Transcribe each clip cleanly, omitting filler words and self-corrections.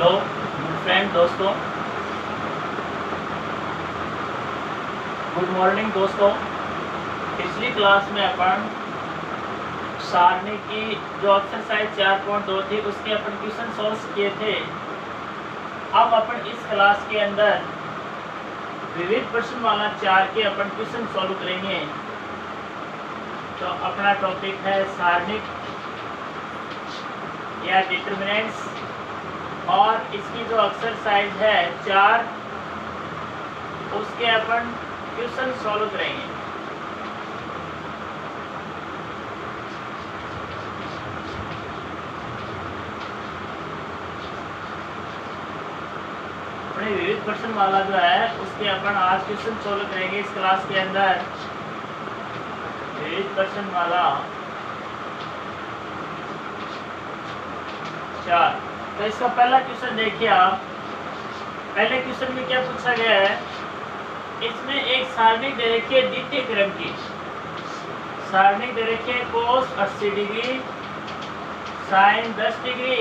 Hello good friend दोस्तों, good morning दोस्तों। पिछली क्लास में अपन सारणी की जो एक्सरसाइज 4.2 थी उसके अपन क्वेश्चन सॉल्व किए थे। अब अपन इस क्लास के अंदर विविध प्रश्न वाला 4 के अपन क्वेश्चन सॉल्व करेंगे। तो अपना टॉपिक है सारणिक या डिटरमिनेंट्स, और इसकी जो एक्सरसाइज है 4 उसके अपन क्वेश्चन सॉल्व करेंगे। अपने विविध प्रश्न वाला जो है उसके अपन आज क्वेश्चन सॉल्व करेंगे इस क्लास के अंदर। विविध प्रश्न वाला 4। तो इसका पहला क्वेश्चन देखिए आप। पहले क्वेश्चन में क्या पूछा गया है, इसमें एक सारणी दे रखी है द्वितीय क्रम की। सारणी दे रखी है cos 80 degree, sin 10 degree,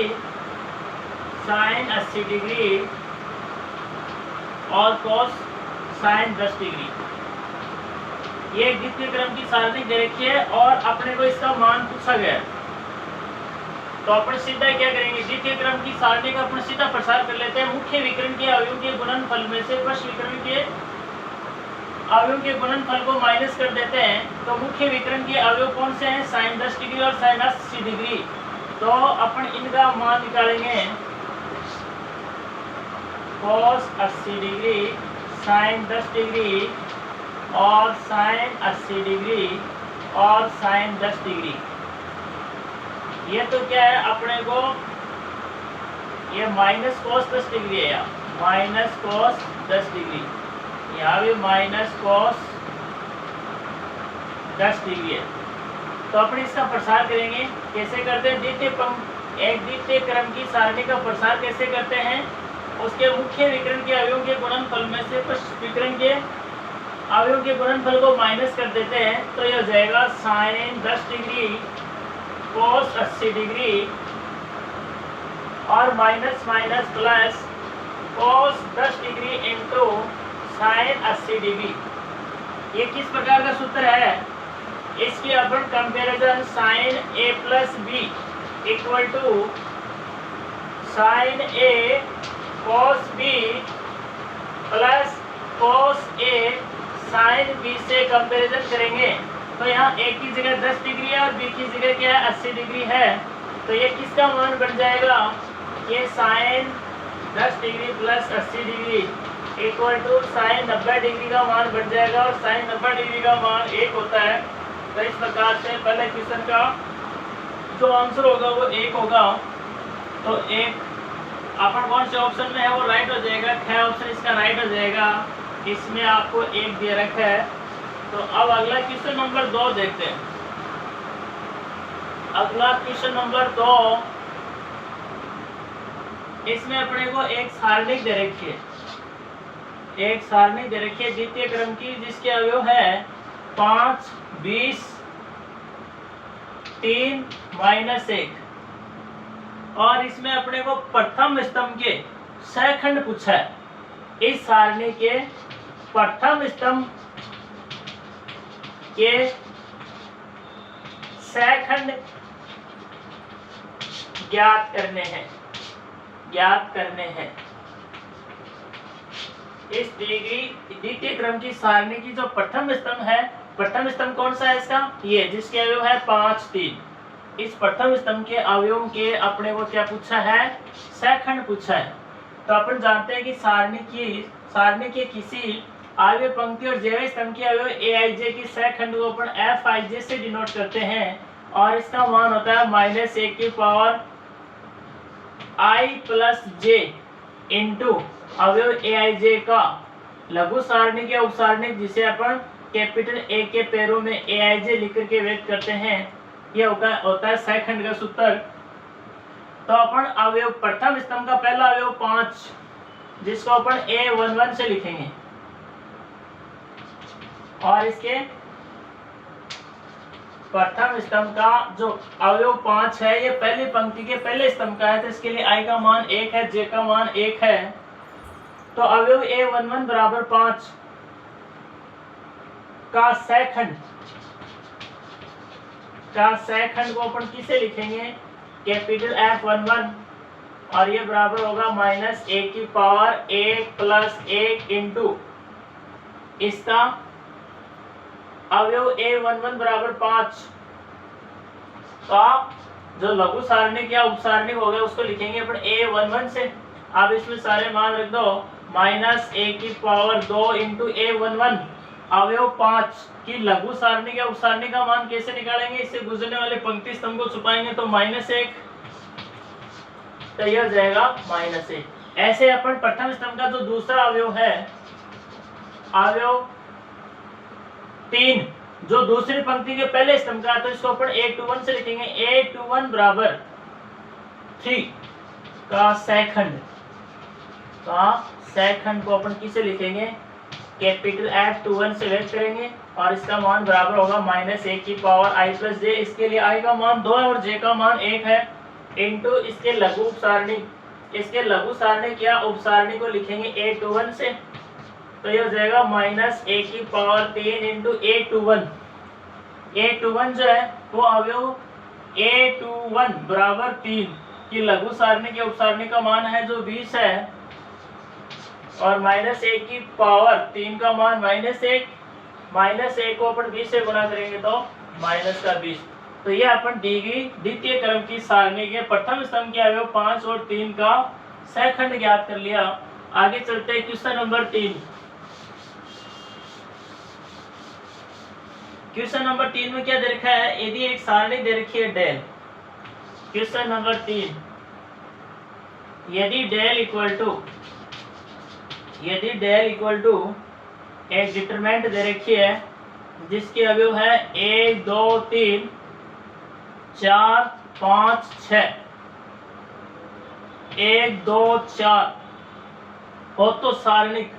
sin 80 degree और cos sin 10 डिग्री। ये द्वितीय क्रम की सारणी दे रखी है और अपने को इसका मान पूछा गया है। तो अपन सीधा क्या करेंगे, द्वितीय क्रम की सारणी का अपन सीधा प्रसार कर लेते हैं। मुख्य विकर्ण के अवयवों के गुणनफल में से पृष्ठ विकर्ण के अवयवों के गुणनफल को माइनस कर देते हैं। तो मुख्य विकर्ण के अवयव कौन से हैं, sin 10 डिग्री और sin 80 डिग्री। तो अपन इनका मान निकालेंगे, cos 80 डिग्री, sin 10 डिग्री और sin 80 डिग्री और sin 10 डिग्री। ये तो क्या है अपने को, ये माइनस cos 10 डिग्री है, माइनस cos 10 डिग्री, यहाँ भी माइनस cos 10 डिग्री है। तो अपन इसका प्रसार करेंगे। कैसे करते हैं, द्वितीय क्रम की सारणी का प्रसार कैसे करते हैं, उसके मुख्य विकर्ण के अवयवों के गुणनफल में से पृष्ठ विकर्ण के अवयवों के गुणनफल को माइनस कर देते हैं। तो यह हो जाएगा sin 10 डिग्री cos 80 डिग्री और minus minus plus cos 10 degree into sin 80 degree. ये किस प्रकार का सूत्र है, इसकी अपन comparison sin a plus b equal to sin a cos b plus cos a sin b से कंपैरिजन करेंगे। तो यहाँ a की जगह 10 डिग्री है और b की जगह क्या है 80 डिग्री है। तो ये किसका मान बन जाएगा, ये sin 10 degree plus 80 degree equal to sin 90 degree का मान बन जाएगा और sin 90 डिग्री का मान 1 होता है। तो इस प्रकार से पहले क्वेश्चन का जो आंसर होगा वो 1 होगा। तो 1 अपन कौन से ऑप्शन में है वो राइट हो जाएगा, ख ऑप्शन इसका राइट हो जाएगा। इसमें आपको 1 दे रखा है। तो अब अगला क्वेश्चन नंबर 2 देखते हैं। अगला क्वेश्चन नंबर 2, इसमें अपने को एक सारणी दे रखी है, एक सारणी दे रखी है द्वितीय क्रम की, जिसके अवयव है 5, 20, 3, -1। और इसमें अपने को प्रथम स्तंभ के सहखंड पूछा है। इस सारणी के प्रथम स्तंभ के सहखंड ज्ञात करने हैं, ज्ञात करने हैं। इस द्वितीय क्रम की सारणी की जो प्रथम स्तंभ है, प्रथम स्तंभ कौन सा है इसका, ये जिसके अवयव है 5, 3। इस प्रथम स्तंभ के अवयवों के अपने को क्या पूछा है, सहखंड पूछा है। तो अपन जानते हैं कि सारणी के किसी अवयव पंक्ति और जैव स्तंभ के अवयव aij की सहखंड को अपन fij से डिनोट करते हैं और इसका मान होता है -1 की power i plus j into अवयव aij का लघु सारणी के उपसारणी, जिसे अपन कैपिटल A के पैरों में aij लिख करके व्यक्त करते हैं। यह होता है सहखंड का सूत्र। तो अपन अवयव प्रथम स्तंभ का पहला अवयव 5, जिसको अपन a11 से लिखेंगे, और इसके प्रथम स्तंभ का जो अवयव 5 है ये पहली पंक्ति के पहले स्तंभ का है, तो इसके लिए आई का मान 1 है, जे का मान 1 है। तो अवयव A11 बराबर 5 का सैखंड को अपन किसे लिखेंगे? कैपिटल F11, और ये बराबर होगा माइनस ए की पावर 1 प्लस 1 इंटू इसका अवयव A11 बराबर 5 का जो लघु सारणिक या उपसारणिक हो गया उसको लिखेंगे अपन A11 से। अब इसमें सारे मान रख दो, माइनस ए की पावर 2 इंटू A11 अवयव 5 की लघु सारणी या उपसारणी का मान कैसे निकालेंगे? इससे गुजरने वाले पंक्ति स्तंभ को छुपाएंगे तो -1, तो यह हो जाएगा -1। ऐसे अपन प्रथम स्तंभ का जो दूसरा अवयव है, अवयव 3 जो दूसरी पंक्ति के पहले स्तंभ का, तो इसको अपन A21 से लिखेंगे। A21 बराबर 3 का सैखंड को अपन किसे लिखेंगे? कैपिटल F21 से व्यक्त करेंगे, और इसका मान बराबर होगा -1 की पावर i प्लस जे। इसके लिए i का मान 2 है और j का मान 1 है, इंटू इसके लघु उपसारणी, इसके लघु सारणी क्या उपसारणी को लिखेंगे A21 से, तो ये हो जाएगा -1 की पावर 3 इंटू A21 जो है वो अवयव A21 बराबर 3 की लघु सारणी के उपसारणी का मान है जो 20 है, और -1 की पावर 3 का मान -1 को अपन 20 से गुणा करेंगे तो -20। तो ये अपन दी गई द्वितीय क्रम की सारणी के प्रथम स्तंभ के अवयव 5 और 3 का सैखंड ज्ञात कर लिया। आगे चलते हैं क्वेश्चन नंबर 3। क्वेश्चन नंबर 3 में क्या दे रखा है? यदि एक सारणी दे रखी है डेल। क्वेश्चन नंबर 3, यदि डेल इक्वल टू एक डिटरमिनेंट दे रखी है जिसके अवयव है 1 2 3 4 5 6, 1 2 4 हो तो सारणिक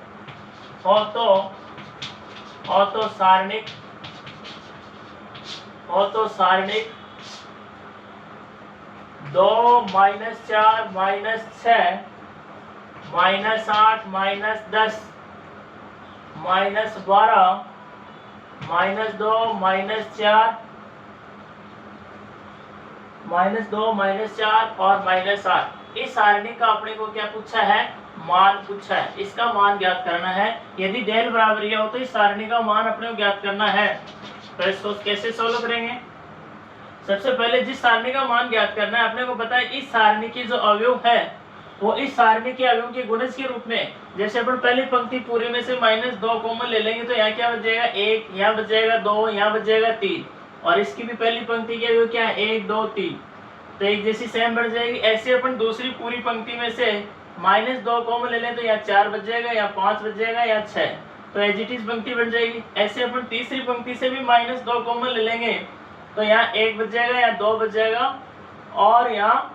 2 -4 -6 -8 -10 -12 -2 -4 और -8, इस सारणी का अपने को क्या पूछा है? मान पूछा है। इसका मान ज्ञात करना है। यदि डेल बराबर यह हो तो इस सारणी का मान अपने को ज्ञात करना है। तो इसको कैसे सोल्व करेंगे? सबसे पहले जिस सारणी का मान ज्ञात करना है, अपने को पता है इस सारणी की जो अवयव है वो इस सारणी के अवयव के गुणज के रूप में, जैसे अपन पहली पंक्ति पूरे में से -2 कॉमन ले लेंगे तो यहाँ क्या बच जाएगा? 1, यहाँ बच जाएगा 2, यहाँ बच जाएगा 3, और इसकी भी पहली पंक्ति के अवयव क्या है? 1 2 3, तो एक जैसी सेम बढ़ जाएगी। ऐसे अपन दूसरी पूरी पंक्ति में से -2 कॉमन ले लें तो यहाँ 4 बच जाएगा, या 5 बच जाएगा, या 6, तो एज इट इज पंक्ति बन जाएगी। ऐसे अपन तीसरी पंक्ति से भी -2 कॉमन ले लेंगे तो यहाँ 1 बच जाएगा, या 2 बच जाएगा, और यहाँ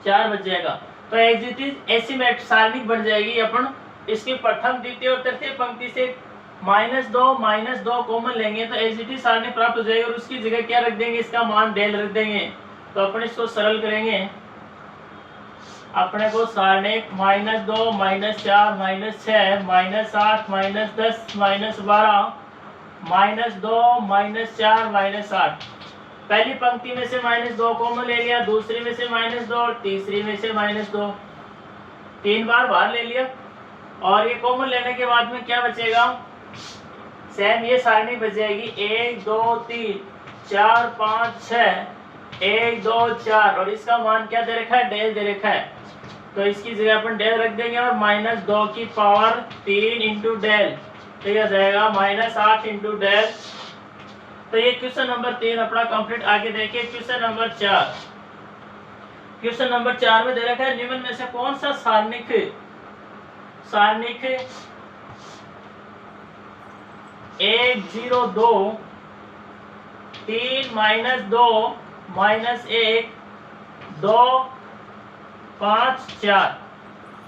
4 बच जाएगा। तो एज इट इज ऐसी सारणिक बन जाएगी। अपन इसकी प्रथम द्वितीय और तृतीय पंक्ति से -2 कॉमन लेंगे तो एज इट इज सारणी प्राप्त हो जाएगी, और उसकी जगह क्या रख देंगे? इसका मान डेल रख देंगे। तो अपन इसको सरल करेंगे। अपने को सारणिक -2 -4 -6 -8 -10 -12 -2 -4 -8, पहली पंक्ति में से -2 कॉमन ले लिया, दूसरी में से -2 और तीसरी में से -2, 3 बार बाहर ले लिया, और ये कॉमन लेने के बाद में क्या बचेगा? सेम ये सारणी बच जाएगी 1 2 3 4 5 6, 1 2 4, और इसका मान क्या दे रखा है? डेल दे रखा है। तो इसकी जगह अपन डेल रख देंगे, और -2 की पावर 3 इंटू डेल, तो यह जाएगा -8 इंटू डेल। तो ये क्वेश्चन नंबर 3 अपना कंप्लीट। आगे देखिए क्वेश्चन नंबर 4। क्वेश्चन नंबर 4 में दे रखा है निम्न में से कौन सा सारणिक 1 0 2 3 -2 -1 2 5 4,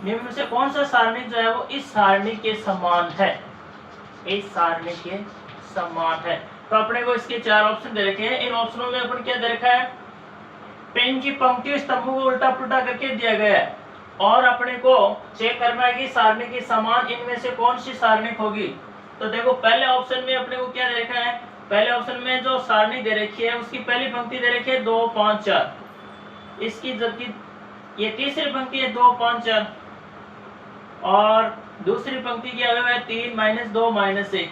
निम्न में से कौन सा सारणी जो है वो इस सारणी के समान है? इस सारणी के समान है। तो अपने को इसके 4 ऑप्शन दे रखे हैं। इन ऑप्शनों में अपन क्या दे रखा है, पेन की पंक्ति स्तंभों को उल्टा पुल्टा करके दिया गया है और अपने को चेक करना है कि सारणी की समान इनमें से कौन सी सारणिक होगी। तो देखो पहले ऑप्शन में अपने को क्या दे रखा है, पहले ऑप्शन में जो सारणी दे रखी है उसकी पहली पंक्ति दे रखी है 2 5 4, इसकी जबकि ये तीसरी पंक्ति है 2 5 4 और दूसरी पंक्ति की अवयव है 3 -2 -1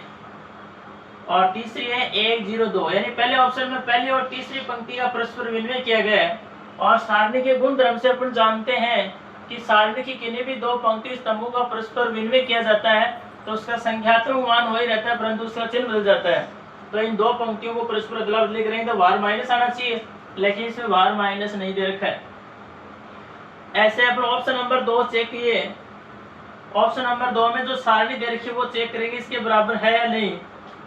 और तीसरी है 1 0 2। यानी पहले ऑप्शन में पहली और तीसरी पंक्ति का परस्पर विनिमय किया गया है। और सारणी के गुण धर्म से अपन जानते हैं कि सारणी की किन्हीं भी 2 पंक्ति स्तंभों का परस्पर विनिमय किया जाता है तो उसका संख्यात्मक मान वही रहता है परंतु उसका चिन्ह बदल जाता है। तो इन 2 पंक्तियों को परस्पर अदला बदली करेंगे तो बाहर माइनस आना चाहिए, लेकिन इसमें बाहर माइनस नहीं दे रखा है। ऐसे अपन ऑप्शन नंबर 2 चेक किए। ऑप्शन नंबर 2 में जो सारणी दे रखी है वो चेक करेंगे इसके बराबर है या नहीं।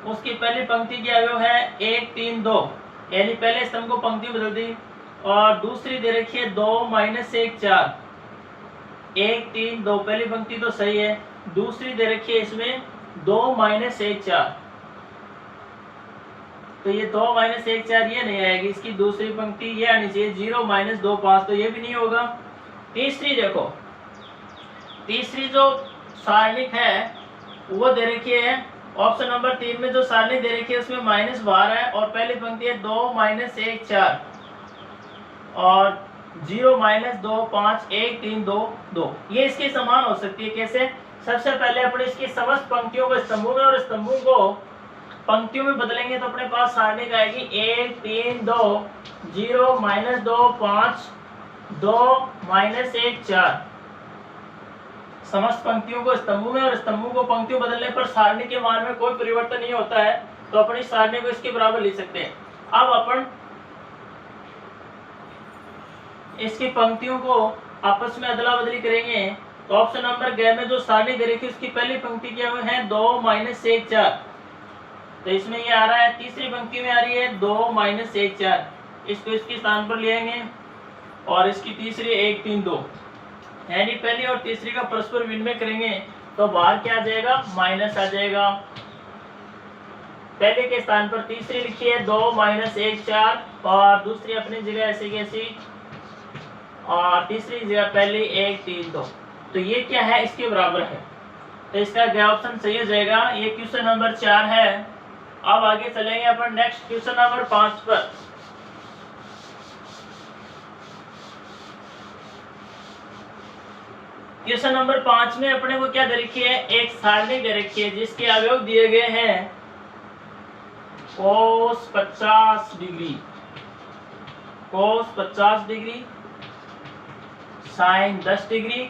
उसकी पहली पंक्ति की अवयव है 1 3 2, यानी पहले स्तंभ को पंक्ति बदल दी। और दूसरी दे रखी है 2 -1 4, 1 3 2 पहली पंक्ति तो सही है, दूसरी दे रखी है इसमें 2 -1 4, तो ये 2 -1 4 ये नहीं आएगी, इसकी दूसरी पंक्ति ये आनी चाहिए 0 -2 5, तो ये भी नहीं होगा। तीसरी देखो, तीसरी जो सारणिक है वो दे रखी है ऑप्शन नंबर 3 में जो सारणी दे रखी है उसमें माइनस बाहर है और पहली पंक्ति है 2 -1 4 और 0 -2 5 1 3 2 2, ये इसके समान हो सकती है। कैसे, सबसे पहले अपने इसकी समस्त पंक्तियों को स्तंभों में और स्तंभों को पंक्तियों में बदलेंगे तो अपने पास सारणी आएगी 1 3 2 0 -2 5 2 -1 4। समस्त पंक्तियों को स्तंभों में और स्तंभों को पंक्तियों बदलने पर सारणी के मान में कोई परिवर्तन नहीं होता है, तो अपनी सारणी को इसके बराबर लिख सकते हैं। अब अपन इसकी पंक्तियों को आपस में अदला बदली करेंगे तो ऑप्शन नंबर ग में जो सारणी दे रखी है उसकी पहली पंक्ति की है 2 -1 4, तो इसमें ये आ रहा है, तीसरी पंक्ति में आ रही है 2 -1 4, इसको इसके स्थान पर ले आएंगे और इसकी तीसरी 1 3 2, यानी पहली और तीसरी का परस्पर विनिमय करेंगे तो बाहर क्या आ जाएगा, माइनस आ जाएगा। पहले के स्थान पर तीसरी लिखी है 2 -1 4 और दूसरी अपनी जगह ऐसी कैसी और तीसरी जगह पहली 1 3 2, तो ये क्या है, इसके बराबर है, तो इसका ग ऑप्शन सही हो जाएगा। ये क्वेश्चन नंबर 4 है। अब आगे चलेंगे अपन नेक्स्ट क्वेश्चन नंबर 5 पर। क्वेश्चन नंबर 5 में अपने को क्या दे रखी है, एक सारणी दे रखी है जिसके अवयव दिए गए हैं cos 50 degree, cos 50 degree, sin 10 degree,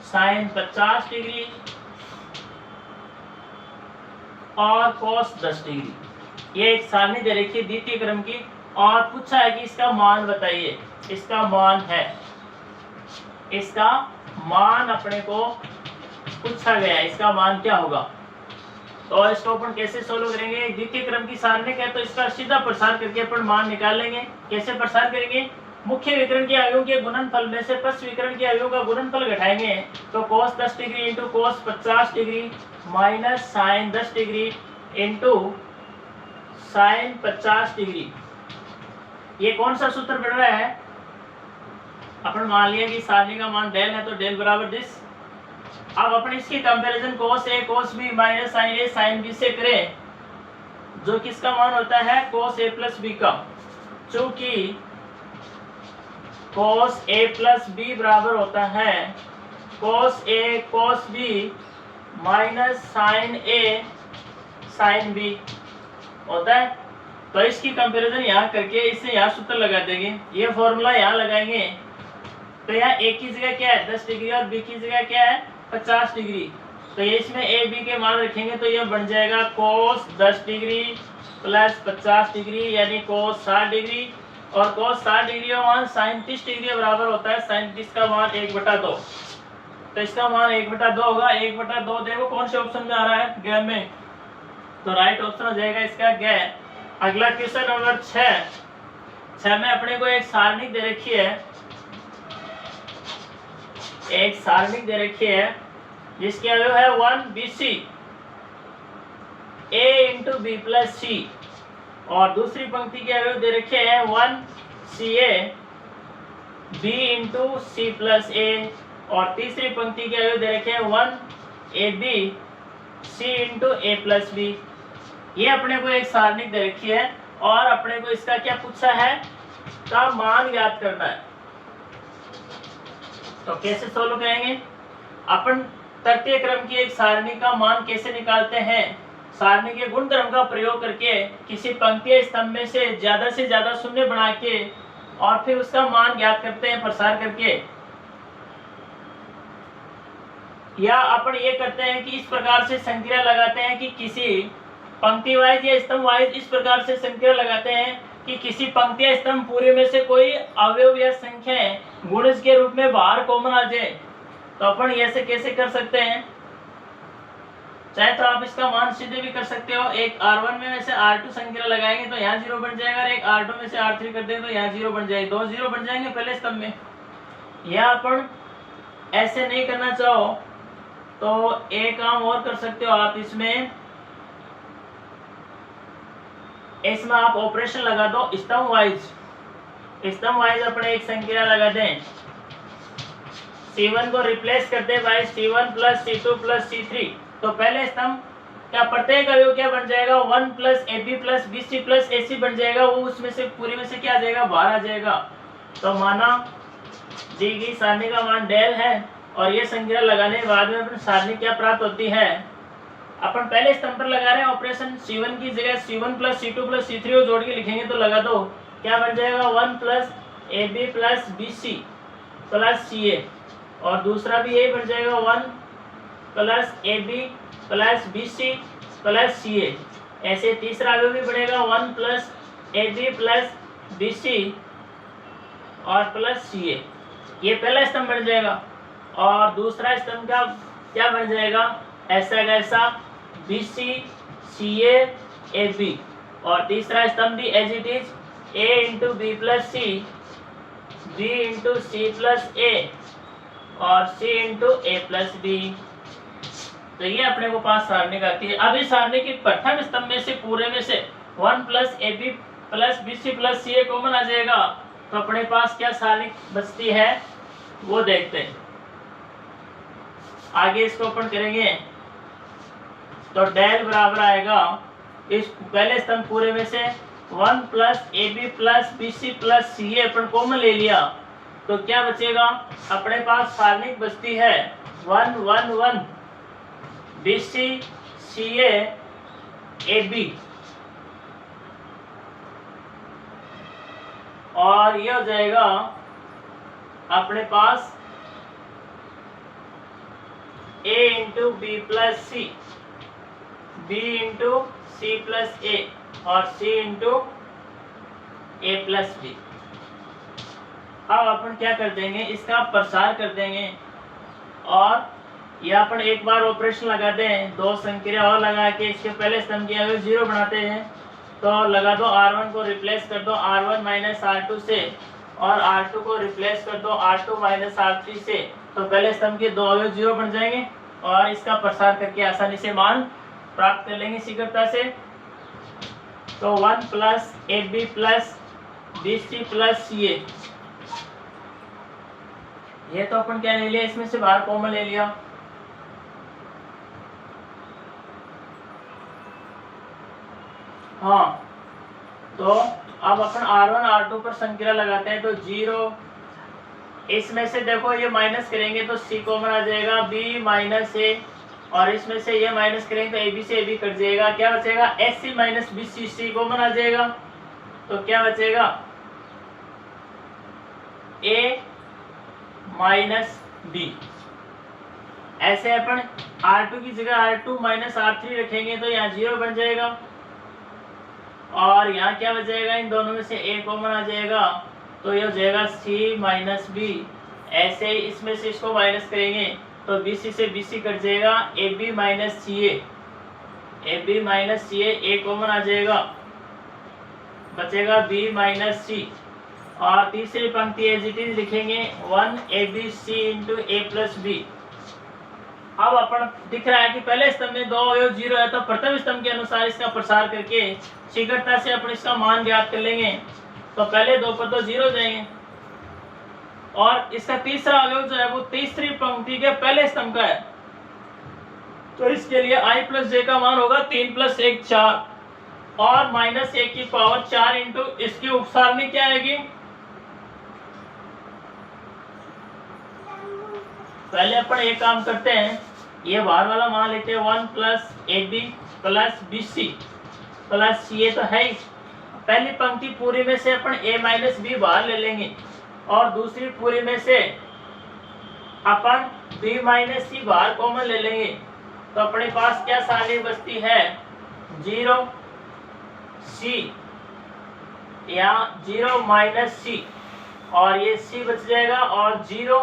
sin 50 degree और cos 10 डिग्री। ये एक सारणी दे रखी है द्वितीय क्रम की और पूछा है कि इसका मान बताइए। इसका मान है, इसका मान अपने को पूछा गया है, इसका मान क्या होगा। तो इसको अपन कैसे सोल्व करेंगे, द्वितीय क्रम की सारणी है तो इसका सीधा प्रसार करके अपन मान निकाल लेंगे। कैसे प्रसार करेंगे, मुख्य विकर्ण के अवयवों के गुणनफल में से पश्च विकर्ण के अवयवों का गुणनफल घटाएंगे तो cos 10 degree into cos 50 degree minus sin 10 degree into sin 50 degree. ये कौन सा सूत्र बन रहा है, अपन मान लिया कि सारणी का मान डेल है तो डेल बराबर दिस। अब अपन इसकी comparison cos a cos b minus sin a sin b से करें, जो किसका मान होता है cos a प्लस b का, चूंकि cos a प्लस b बराबर होता है cos a cos b minus sin a sin b होता है। तो इसकी कंपैरिजन यहाँ करके इससे यहाँ सूत्र लगा देंगे, ये फॉर्मूला यहाँ लगाएंगे तो यहाँ a की जगह क्या है 10 डिग्री और b की जगह क्या है 50 डिग्री, तो ये इसमें a b के मान रखेंगे तो ये बन जाएगा cos 10 डिग्री प्लस 50 डिग्री यानी cos 60 डिग्री और cos 60 डिग्री का मान sin 30 डिग्री के बराबर होता है। sin 30 का मान 1/2, तो इसका मान 1/2 होगा। 1/2 देखो कौन से ऑप्शन में आ रहा है, ग में, तो राइट ऑप्शन हो जाएगा इसका ग। अगला क्वेश्चन नंबर 6 में अपने को एक सारणिक दे रखी है, एक सारणिक दे रखी है जिसके अवयव है 1 BC, a into B plus C, और दूसरी पंक्ति के अवयव दे रखे हैं 1 C A B into C plus A, और तीसरी पंक्ति के अवयव दे रखे हैं 1 A B C into A plus B. ये अपने को एक सारणिक दे रखी है और अपने को इसका क्या पूछा है, का मान याद करना है। तो कैसे सोल्व करेंगे, अपन तृतीय क्रम की एक सारणी का मान कैसे निकालते हैं, सारणी के गुणधर्म का प्रयोग करके किसी पंक्ति स्तंभ में से ज्यादा शून्य बना के और फिर उसका मान ज्ञात करते हैं प्रसार करके। या अपन ये करते हैं कि इस प्रकार से संक्रिया लगाते हैं कि किसी पंक्ति वाइज या स्तंभ वाइज इस प्रकार से संक्रिया लगाते हैं कि किसी पंक्ति या स्तंभ पूरे में से कोई अवयव या संख्याएं गुणज के रूप में बाहर कॉमन आ जाए। तो अपन ऐसे कैसे कर सकते हैं, चाहे तो आप इसका मान सीधे भी कर सकते हो, एक R1 में से R2 संख्या लगाएंगे तो यहाँ 0 बन जाएगा, और एक R2 में से R3 कर देंगे तो यहाँ 0 बन जाएगी, 2 0 बन जाएंगे पहले स्तंभ में। या अपन ऐसे नहीं करना चाहो तो एक काम और कर सकते हो आप, इसमें आप ऑपरेशन लगा दो स्तंभ वाइज अपने एक संख्या लगा दें, C1 को रिप्लेस कर दे bye C1 plus C2 plus C3। तो पहले स्तंभ क्या प्रत्येक अवयव क्या बन जाएगा, 1 plus AB plus BC plus AC बन जाएगा, वो उसमें से पूरी में से क्या आ जाएगा, बाहर आ जाएगा। तो माना दी गई सारणी का मान डेल है और ये संख्या लगाने के बाद में अपनी सारणी क्या प्राप्त होती है, अपन पहले स्तंभ पर लगा रहे हैं ऑपरेशन, C1 की जगह C1 plus C2 plus C3 को जोड़ के लिखेंगे तो लगा दो, क्या बन जाएगा 1 plus AB plus BC plus CA, और दूसरा भी यही बन जाएगा 1 plus AB plus BC plus CA। ऐसे तीसरा अवयव भी बनेगा 1 प्लस AB प्लस BC और प्लस CA। ये पहला स्तंभ बन जाएगा, और दूसरा स्तंभ का क्या बन जाएगा, ऐसा कैसा BC CA AB, और तीसरा स्तंभ भी as it is A into B plus C, B into C plus A और C into A plus B. तो ये अपने को 5 सारणी आती है। अब इस सारणी के प्रथम स्तंभ में से पूरे में से 1 plus AB plus BC plus CA common आ जाएगा, तो अपने पास क्या सारणी बचती है वो देखते हैं। आगे इसको अपन करेंगे तो डेल बराबर आएगा, इस पहले स्तंभ पूरे में से 1 plus AB plus BC plus CA अपन कॉमन ले लिया, तो क्या बचेगा, अपने पास सारणी बचती है 1 1 1 BC CA AB, और ये हो जाएगा अपने पास A into B plus C, B into C plus A और C into A plus B. अब अपन क्या कर देंगे, इसका प्रसार कर देंगे, और यहाँ पर एक बार ऑपरेशन लगा दें, 2 संक्रिया और लगा के इसके पहले स्तंभ की अगर 0 बनाते हैं तो लगा दो, R1 को रिप्लेस कर दो R1 माइनस R2 से, और R2 को रिप्लेस कर दो R2 माइनस R3 से, तो पहले स्तंभ के 2 अवयव 0 बन जाएंगे, और इसका प्रसार करके आसानी से मान प्राप्त कर लेंगे शीघ्रता से। तो 1 plus AB plus BC plus CA, ये तो अपन क्या ले लिया, इसमें से बाहर कॉमन ले लिया, हाँ। तो अब अपन R1 R2 पर संक्रिया लगाते हैं, तो 0, इसमें से देखो ये माइनस करेंगे तो C कॉमन आ जाएगा, B माइनस A, और इसमें से ये माइनस करेंगे तो AB से AB कट जाएगा, क्या बचेगा SC minus BC, C common आ जाएगा, तो क्या बचेगा A माइनस B। ऐसे अपन R2 की जगह R2 माइनस R3 रखेंगे तो यहाँ 0 बन जाएगा, और यहाँ क्या बचेगा, इन दोनों में से A कॉमन आ जाएगा, तो ये हो जाएगा C माइनस B। ऐसे ही इसमें से इसको माइनस करेंगे तो BC से BC कट जाएगा, AB minus CA, AB minus CA, A common आ जाएगा, बचेगा B माइनस C, और तीसरी पंक्ति एज इट इज लिखेंगे 1 ABC into A plus B, अब अपन दिख रहा है कि पहले स्तंभ में दो अवयव 0 है, तो प्रथम स्तंभ के अनुसार इसका प्रसार करके शीघ्रता से अपन इसका मान ज्ञात कर लेंगे। तो पहले दो पद तो 0 हो जाएंगे, और इसका तीसरा अवयव जो है वो तीसरी पंक्ति के पहले स्तंभ का है, तो इसके लिए i प्लस j का मान होगा 3 + 1 4, और -1 की पावर 4 इंटू इसकी उपसारणी क्या आएगी, पहले अपन एक काम करते हैं, ये बाहर वाला मान लेते हैं 1 + AB + BC + CA तो है ही। पहली पंक्ति पूरी में से अपन A - B बाहर ले लेंगे, और दूसरी पूरी में से अपन B - C बाहर कॉमन ले लेंगे, तो अपने पास क्या सारणी बचती है, 0 C या 0 - C, और ये C बच जाएगा, और 0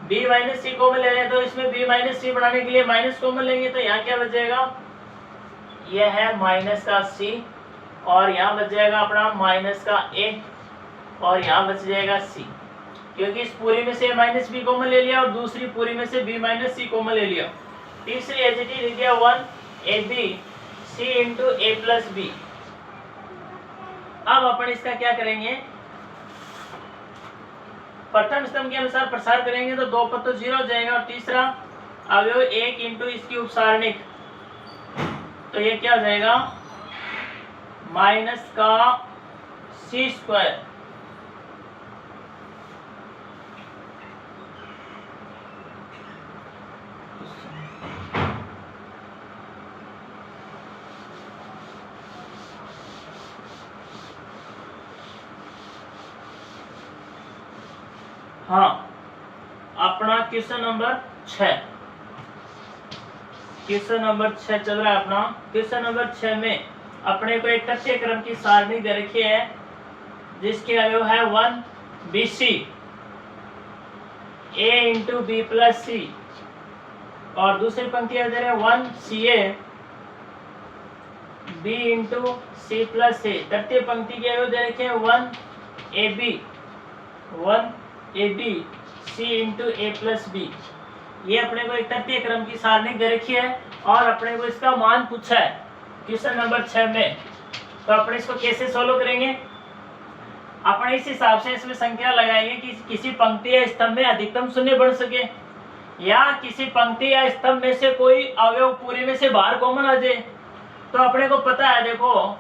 B - C कॉमन ले रहे हैं, तो इसमें B - C बनाने के लिए माइनस कॉमन लेंगे, तो यहाँ क्या बच जाएगा, यह है -C, और यहाँ बच जाएगा अपना -A, और यहाँ बच जाएगा C, क्योंकि इस पूरी में से A - B कॉमन ले लिया और दूसरी पूरी में से B - C कॉमन ले लिया। तीसरी एचटी लिख दिया 1 AB C × A + B। अब अपन इसका क्या करेंगे, प्रथम स्तंभ के अनुसार प्रसार करेंगे, तो दो पद तो 0 हो जाएगा, और तीसरा अवयव 1 इंटू इसकी उपसारणिक, तो ये क्या हो जाएगा, -c²। हाँ, अपना क्वेश्चन नंबर 6, क्वेश्चन नंबर 6 चल रहा है अपना। क्वेश्चन नंबर 6 में अपने को एक तथ्य क्रम की सारणी दे रखी है, जिसके अवयव है 1 BC A × B + C, और दूसरी पंक्ति दे रहे हैं 1 CA B × C + A। तृतीय पंक्ति के अवयव दे रखे हैं 1 AB C × A + B। ये अपने को एक तृतीय क्रम की सारणी दे रखी है, और अपने को इसका मान पूछा है क्वेश्चन नंबर 6 में। तो अपने इसको कैसे सोल्व करेंगे, अपने इस हिसाब से इसमें संख्या लगाएंगे कि किसी पंक्ति या स्तंभ में अधिकतम शून्य बढ़ सके, या किसी पंक्ति या स्तंभ में से कोई अवयव पूरी में से बाहर कॉमन आ जाए। तो अपने को पता है, देखो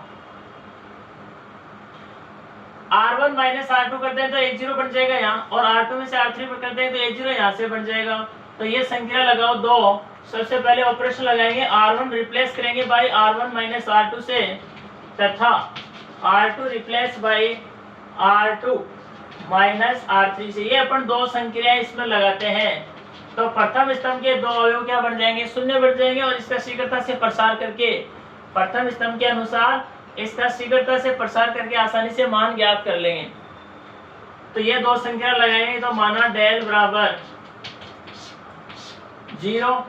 R1 - R2 करते हैं तो 1 0 बन जाएगा यहाँ, और R2 में से R3 करते हैं तो 1 0 यहाँ से बन जाएगा। तो ये संख्या लगाओ 2। सबसे पहले ऑपरेशन लगाएंगे, R1 रिप्लेस करेंगे बाय R1 - R2 से, तथा R2 replace by R2 - R3 से। ये अपन दो संख्याएं इसमें लगाते हैं, तो प्रथम स्तंभ के दो अवयव क्या बन जाएंगे, शून्य बन जाएंगे, और इसका शीघ्रता से प्रसार करके प्रथम स्तंभ के अनुसार इसका शीघ्रता से प्रसार करके आसानी से मान ज्ञात कर लेंगे। तो ये दो संख्या लगाएंगे, तो माना डेल बराबर 0,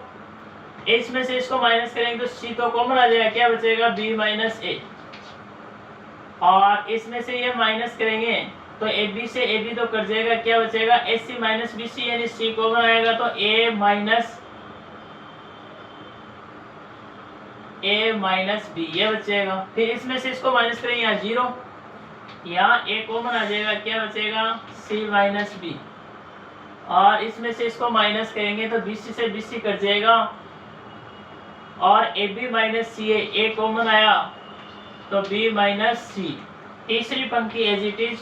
इसमें से इसको माइनस करेंगे तो C तो कॉमन आ जाएगा, क्या बचेगा B - A, और इसमें से ये माइनस करेंगे तो AB से AB तो कट जाएगा, क्या बचेगा AC - BC, यानी C कॉमन आएगा, तो A - B ये बचेगा। फिर इसमें से इसको माइनस करेंगे, यहाँ 0, यहाँ A कॉमन आ जाएगा, क्या बचेगा C - B, और इसमें से इसको माइनस करेंगे तो BC से BC कट जाएगा, और AB - CA A कॉमन आया तो B - C। तीसरी पंक्ति एज इट इज।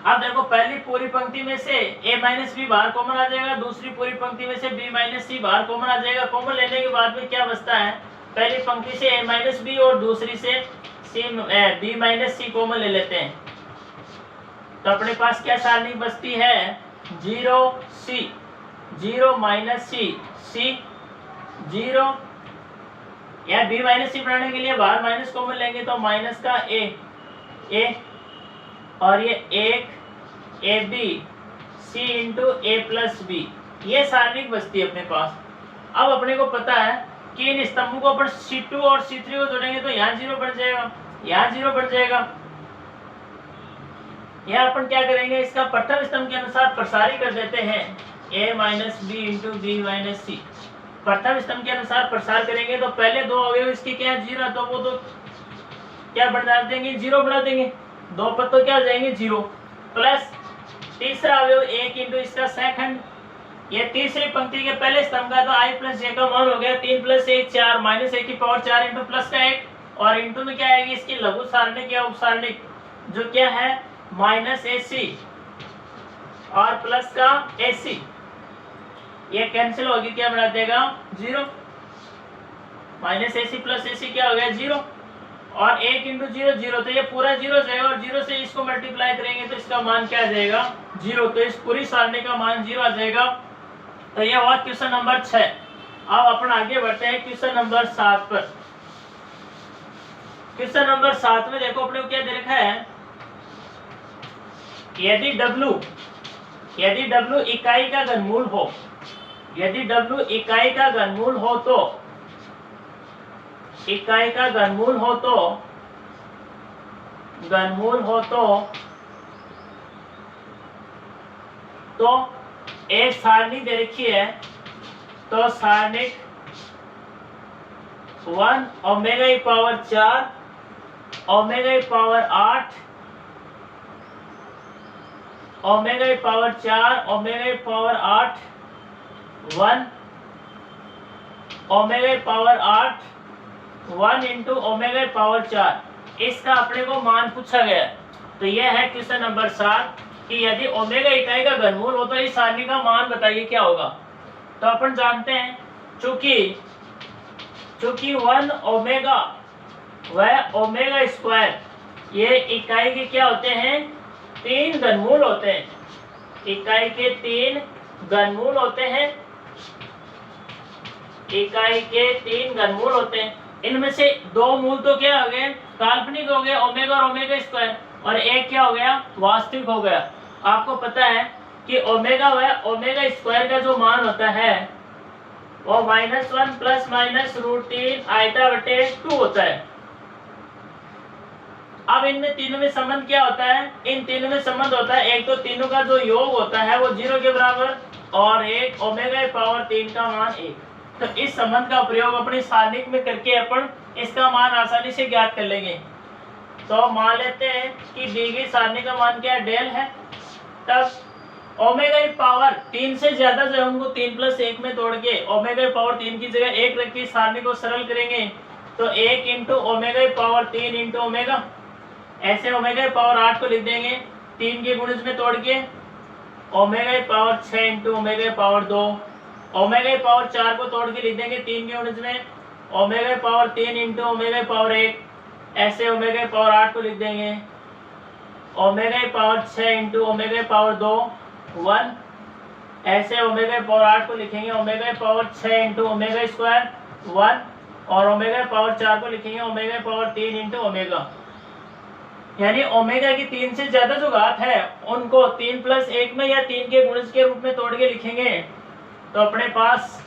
अब देखो पहली पूरी पंक्ति में से A - B बाहर कॉमन आ जाएगा, दूसरी पूरी पंक्ति में से B - C बाहर कॉमन आ जाएगा। कॉमन लेने के बाद में क्या बचता है, पहली पंक्ति से A - B और दूसरी से B - C कॉमन ले लेते हैं, तो अपने पास क्या सारणी बचती है, 0 C 0 - C C 0, या B - C बनाने के लिए बाहर माइनस कॉमन लेंगे, तो माइनस का A, और ये 1 AB C × A + B, ये सारणी बचती है अपने पास। अब अपने को पता है कि इन स्तंभों को अपन C2 और C3 को जोड़ेंगे, तो यहाँ 0 बढ़ जाएगा, यहाँ 0 बढ़ जाएगा, यह अपन क्या करेंगे, इसका प्रथम स्तंभ के अनुसार प्रसारी कर देते हैं, a minus B into B minus C. प्रथम स्तंभ के अनुसार प्रसार करेंगे तो पहले दो अवयव इसके क्या है, जीरो, तो वो तो क्या बढ़ा देंगे, जीरो बढ़ा देंगे, दो पद तो क्या हो जाएंगे, जीरो, प्लस तीसरा अवयव एक इंटू इसका सेकंड, ये तीसरी पंक्ति के पहले स्तंभ का तो i प्लस j का मान हो गया 3 प्लस 1 4 माइनस 1 की पावर 4 इंटू प्लस का 1, और इंटू में क्या आएगी इसकी लघु सारणिक या उपसारणिक जो क्या है माइनस AC और प्लस का AC, ये कैंसिल होगी, क्या बना देगा, zero, minus AC plus AC क्या हो गया, जीरो, और 1 इंटू जीरो जीरो, तो ये पूरा जीरो जाएगा, और जीरो से इसको मल्टीप्लाई करेंगे तो इसका मान क्या आ जाएगा, जीरो, तो इस पूरी सारणी का मान जीरो आ जाएगा। तो ये हुआ क्वेश्चन नंबर 6। अब अपन आगे बढ़ते हैं क्वेश्चन नंबर 7 पर। क्वेश्चन नंबर 7 में देखो अपने को क्या दे रखा है, यदि W इकाई का घनमूल हो, यदि W इकाई का घनमूल हो तो, इकाई का घनमूल हो तो, घनमूल हो तो एक सारणी दे रखी है, तो सारणिक 1 ओमेगा की पावर 4 ओमेगा की पावर 8 ओमेगा की पावर 4 ओमेगा की पावर 8 1 ओमेगा की पावर 8 1 इंटू ओमेगा की पावर 4, इसका अपने को मान पूछा गया। तो यह है क्वेश्चन नंबर 7 कि यदि ओमेगा इकाई का घनमूल हो तो इस सारणी का मान बताइए क्या होगा। तो अपन जानते हैं चूंकि 1 ओमेगा व ओमेगा स्क्वायर ये इकाई के क्या होते हैं, 3 घनमूल होते हैं, इकाई के 3 घनमूल होते हैं, इकाई के 3 घनमूल होते हैं। इनमें से 2 मूल तो क्या हो गए, काल्पनिक हो गए, ओमेगा और ओमेगा स्क्वायर, और एक क्या हो गया, वास्तविक हो गया। आपको पता है कि ओमेगा व ओमेगा स्क्वायर का जो मान होता है वो -1 प्लस माइनस √3 आइटा बटे 2 होता है। अब इनमें तीनों में संबंध क्या होता है, इन तीनों में संबंध होता है, एक तो तीनों का जो योग होता है वो 0 के बराबर, और एक ओमेगा की पावर 3 का मान 1। तो इस संबंध का प्रयोग अपनी सारणिक में करके अपन इसका मान आसानी से ज्ञात कर लेंगे। तो मान लेते हैं कि दी गई सारणी का मान क्या डेल है, तब ओमेगा की पावर 3 से ज्यादा जो है उनको 3 प्लस 1 में तोड़ के ओमेगा की पावर 3 की जगह 1 रख के सारणी को सरल करेंगे, तो 1 इंटू ओमेगा की पावर 3 इंटू ओमेगा, ऐसे ओमेगा की पावर 8 को लिख देंगे 3 के गुणज में तोड़ के, ओमेगा की पावर 6 इंटू ओमेगा की पावर 2, ओमेगा की पावर 4 को तोड़ के लिख देंगे 3 के गुणज में, ओमेगा की पावर 3 इंटू ओमेगा की पावर 1, ऐसे ओमेगा की पावर 8 को लिख देंगे ओमेगा की पावर 6 इंटू ओमेगा की पावर 2 1, ऐसे ओमेगा की पावर 8 को लिखेंगे ओमेगा की पावर 6 इंटू ओमेगा स्क्वायर 1, और ओमेगा की पावर 4 को लिखेंगे ओमेगा की पावर 3 इंटू ओमेगा। यानी ओमेगा की 3 से ज्यादा जो घात है उनको 3 प्लस 1 में या 3 के गुणज के रूप में तोड़ के लिखेंगे, तो अपने पास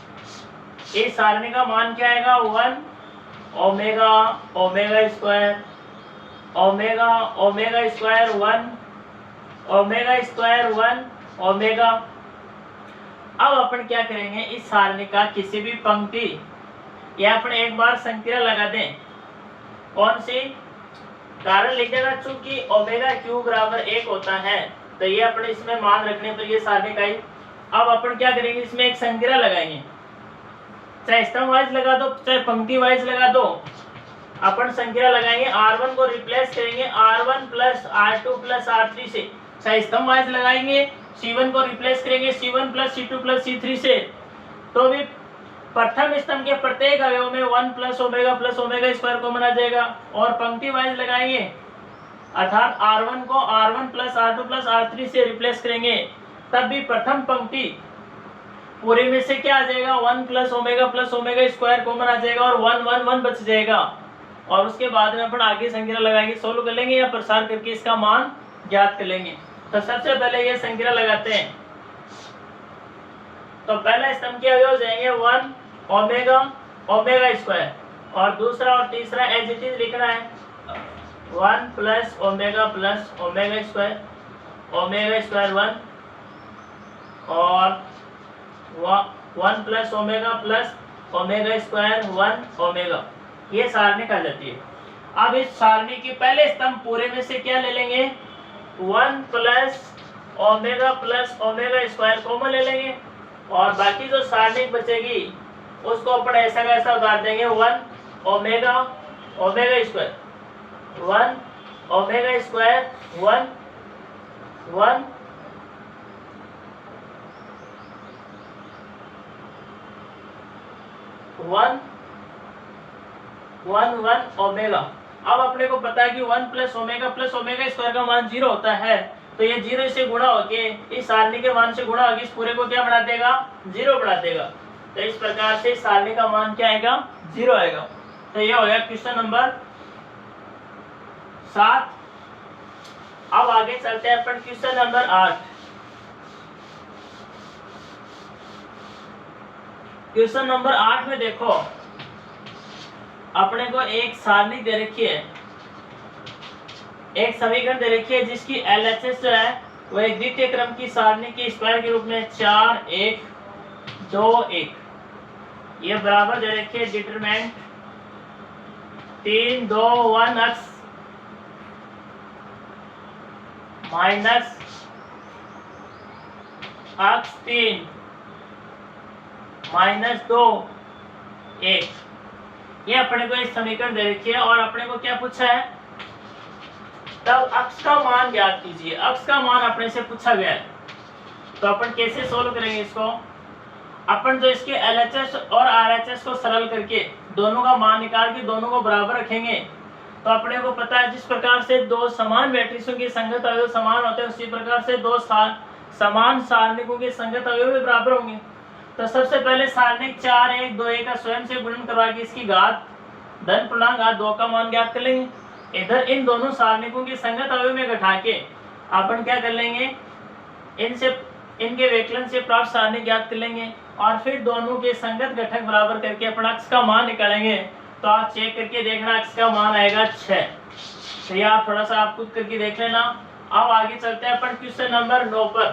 इस सारणी का मान क्या आएगा, 1 omega omega square omega omega square 1 omega square 1 omega. अब अपन क्या करेंगे, इस सारणी का किसी भी पंक्ति या अपन एक बार संक्रिया लगा दें, कौन सी, कारण लिख देना, चूंकि ओमेगा क्यू बराबर 1 होता है तो ये अपने इसमें मान रखने, तो ये सारणी का ही। अब अपन क्या करेंगे, इसमें एक संक्रिया लगाएंगे, चाहे स्तंभ वाइज लगा दो चाहे पंक्ति वाइज लगा दो, अपन संख्या लगाएंगे, R1 को रिप्लेस करेंगे R1 plus R2 plus R3 से, चाहे स्तंभ वाइज लगाएंगे, C1 को रिप्लेस करेंगे C1 plus C2 plus C3 से, तो भी प्रथम स्तंभ के प्रत्येक अवयव में 1 प्लस ओमेगा स्क्वायर कॉमन आ जाएगा, और पंक्ति वाइज लगाएंगे अर्थात R1 को R1 plus R2 plus R3 से रिप्लेस करेंगे, तब भी प्रथम पंक्ति पूरे में से क्या आ जाएगा, 1 प्लस ओमेगा स्क्वायर कॉमन आ जाएगा, और 1 1 1 बच जाएगा, और उसके बाद में अपन आगे संख्या लगाएंगे, सोल्व कर लेंगे या प्रसार करके इसका मान ज्ञात कर लेंगे। तो सबसे पहले ये संख्या लगाते हैं, तो पहला स्तंभ के अवयव हो जाएंगे 1 ओमेगा स्क्वायर, और दूसरा और तीसरा एज इट इज लिखना है 1 plus omega square, omega square 1 और 1 प्लस ओमेगा स्क्वायर 1 ओमेगा, ये सारणी कहा जाती है। अब इस सारणी के पहले स्तंभ पूरे में से क्या ले लेंगे, 1 प्लस ओमेगा स्क्वायर कॉमन ले लेंगे और बाकी जो सारणी बचेगी उसको अपन ऐसा का ऐसा उतार देंगे, 1 omega square 1 omega square 1 1 1 1 1 omega. अब अपने को पता है कि 1 प्लस ओमेगा स्क्वायर का मान 0 होता है, तो ये 0 से गुणा होके इस सारणी के मान से गुणा होके इस पूरे को क्या बना देगा, 0 बना देगा। तो इस प्रकार से इस सारणी का मान क्या आएगा, 0 आएगा। तो ये हो गया क्वेश्चन नंबर 7। अब आगे चलते हैं अपन क्वेश्चन नंबर 8। क्वेश्चन नंबर 8 में देखो अपने को एक सारणी दे रखी है, एक समीकरण दे रखी है जिसकी LHS जो है वो एक द्वितीय क्रम की सारणी के स्क्वायर के रूप में 4 1 2 1 ये बराबर दे रखी है। डिटरमिनेंट 3 2 1 अक्स माइनस अक्स 3 माइनस 2 1, ये अपने को एक समीकरण दे रखी है और अपने को क्या पूछा है, तब अक्स का मान ज्ञात कीजिए। अक्स का मान अपने से पूछा गया है, तो अपन कैसे सोल्व करेंगे इसको। अपन जो इसके LHS और RHS को सरल करके दोनों का मान निकाल के दोनों को बराबर रखेंगे, तो अपने को पता है जिस प्रकार से दो समान मैट्रिक्सों की संगत अवयव समान होते हैं, उसी प्रकार से दो समान सारणिकों के संगत अवयव भी बराबर होंगे। तो सबसे पहले सारणिक 4 1 2 1 का स्वयं से गुणन करवा के इसकी घात धन पूर्णांक घात 2 का मान ज्ञात कर लेंगे। इधर इन दोनों सारणिकों की संगत अवयव में घटा के अपन क्या कर लेंगे, इनके व्यकलन से प्राप्त सारणी ज्ञात कर लेंगे और फिर दोनों के संगत घटक बराबर करके अपन अक्स का मान निकालेंगे। तो आप चेक करके देखना अक्स का मान आएगा 6। तो ये आप थोड़ा सा आप खुद करके देख लेना। अब आगे चलते हैं अपन क्वेश्चन नंबर 9 पर।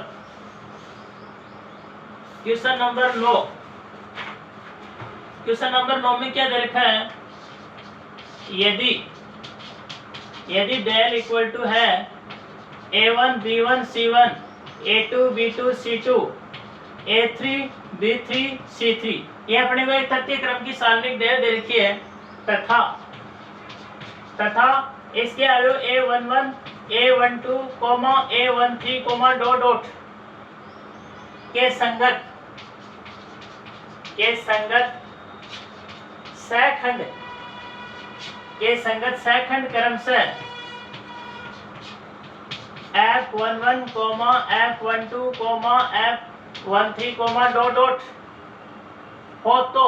क्वेश्चन नंबर 9, क्वेश्चन नंबर 9 में क्या दे रखा है, यदि डेल इक्वल टू है A1 B1 C1 A2 B2 C2 A3 B3 C3, ये अपने को एक तृतीय क्रम की सारणिक डेल दे रखी है तथा इसके अवयव A11 A12 A13 dot dot के संगत सहखंड क्रम से F11 F12 F13 dot dot हो तो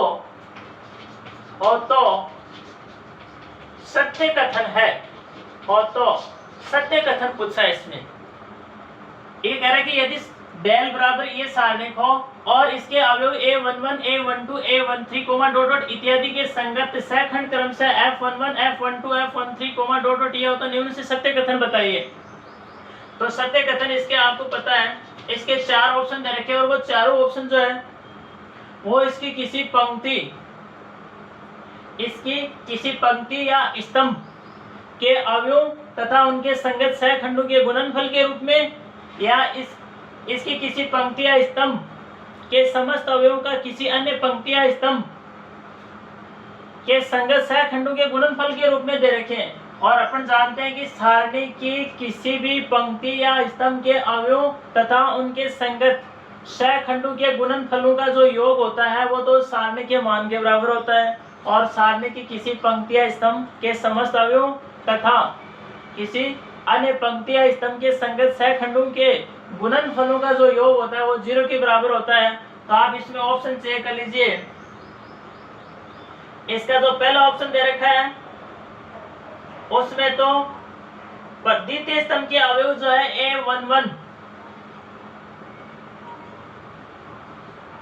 सत्य कथन है, हो तो सत्य कथन पूछा है इसमें। ये कह रहा है कि यदि डेल बराबर ये सारणिक हो और इसके अवयव A11 A12 A13 dot dot इत्यादि के संगत सहखंड क्रम से F11 F12 F13 dot dot ये हो तो निम्न से सत्य कथन बताइए। तो सत्य कथन इसके आपको पता है, इसके 4 ऑप्शन दे रखे और वो चारों ऑप्शन जो है वो इसकी किसी पंक्ति या स्तंभ के अवयव तथा उनके संगत सहखंडों के गुणनफल के रूप में या इसकी किसी पंक्ति या स्तंभ के समस्त अवयवों का किसी अन्य पंक्ति या स्तंभ के संगत सहखंडों के गुणनफल के रूप में दे रखे हैं। और अपन जानते हैं कि सारणी की किसी भी पंक्ति या स्तंभ के अवयव तथा उनके संगत सहखंडों के गुणनफलों का जो योग होता है वो तो सारणी के मान के बराबर होता है, और सारणी की किसी पंक्ति या स्तंभ के समस्त अवयव तथा किसी अन्य पंक्ति या स्तंभ के संगत सहखंडों के गुणनफलों का जो योग होता है वो 0 के बराबर होता है। तो आप इसमें ऑप्शन चेक कर लीजिए। इसका जो पहला ऑप्शन दे रखा है उसमें तो द्वितीय स्तंभ के अवयव जो है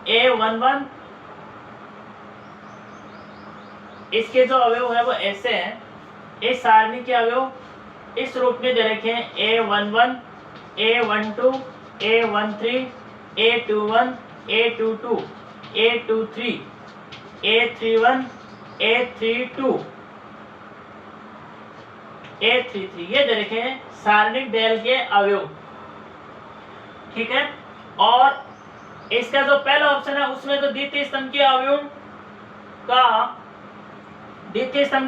A11 इसके जो अवयव है वो ऐसे हैं। इस सारणी के अवयव इस रूप में दे रखे हैं A11 A12 A13 A21 A22 A23 A31 A32 A33 ये दे रखे हैं सारणिक डेल के अवयव। ठीक है, और इसका जो पहला ऑप्शन है उसमें तो द्वितीय स्तंभ के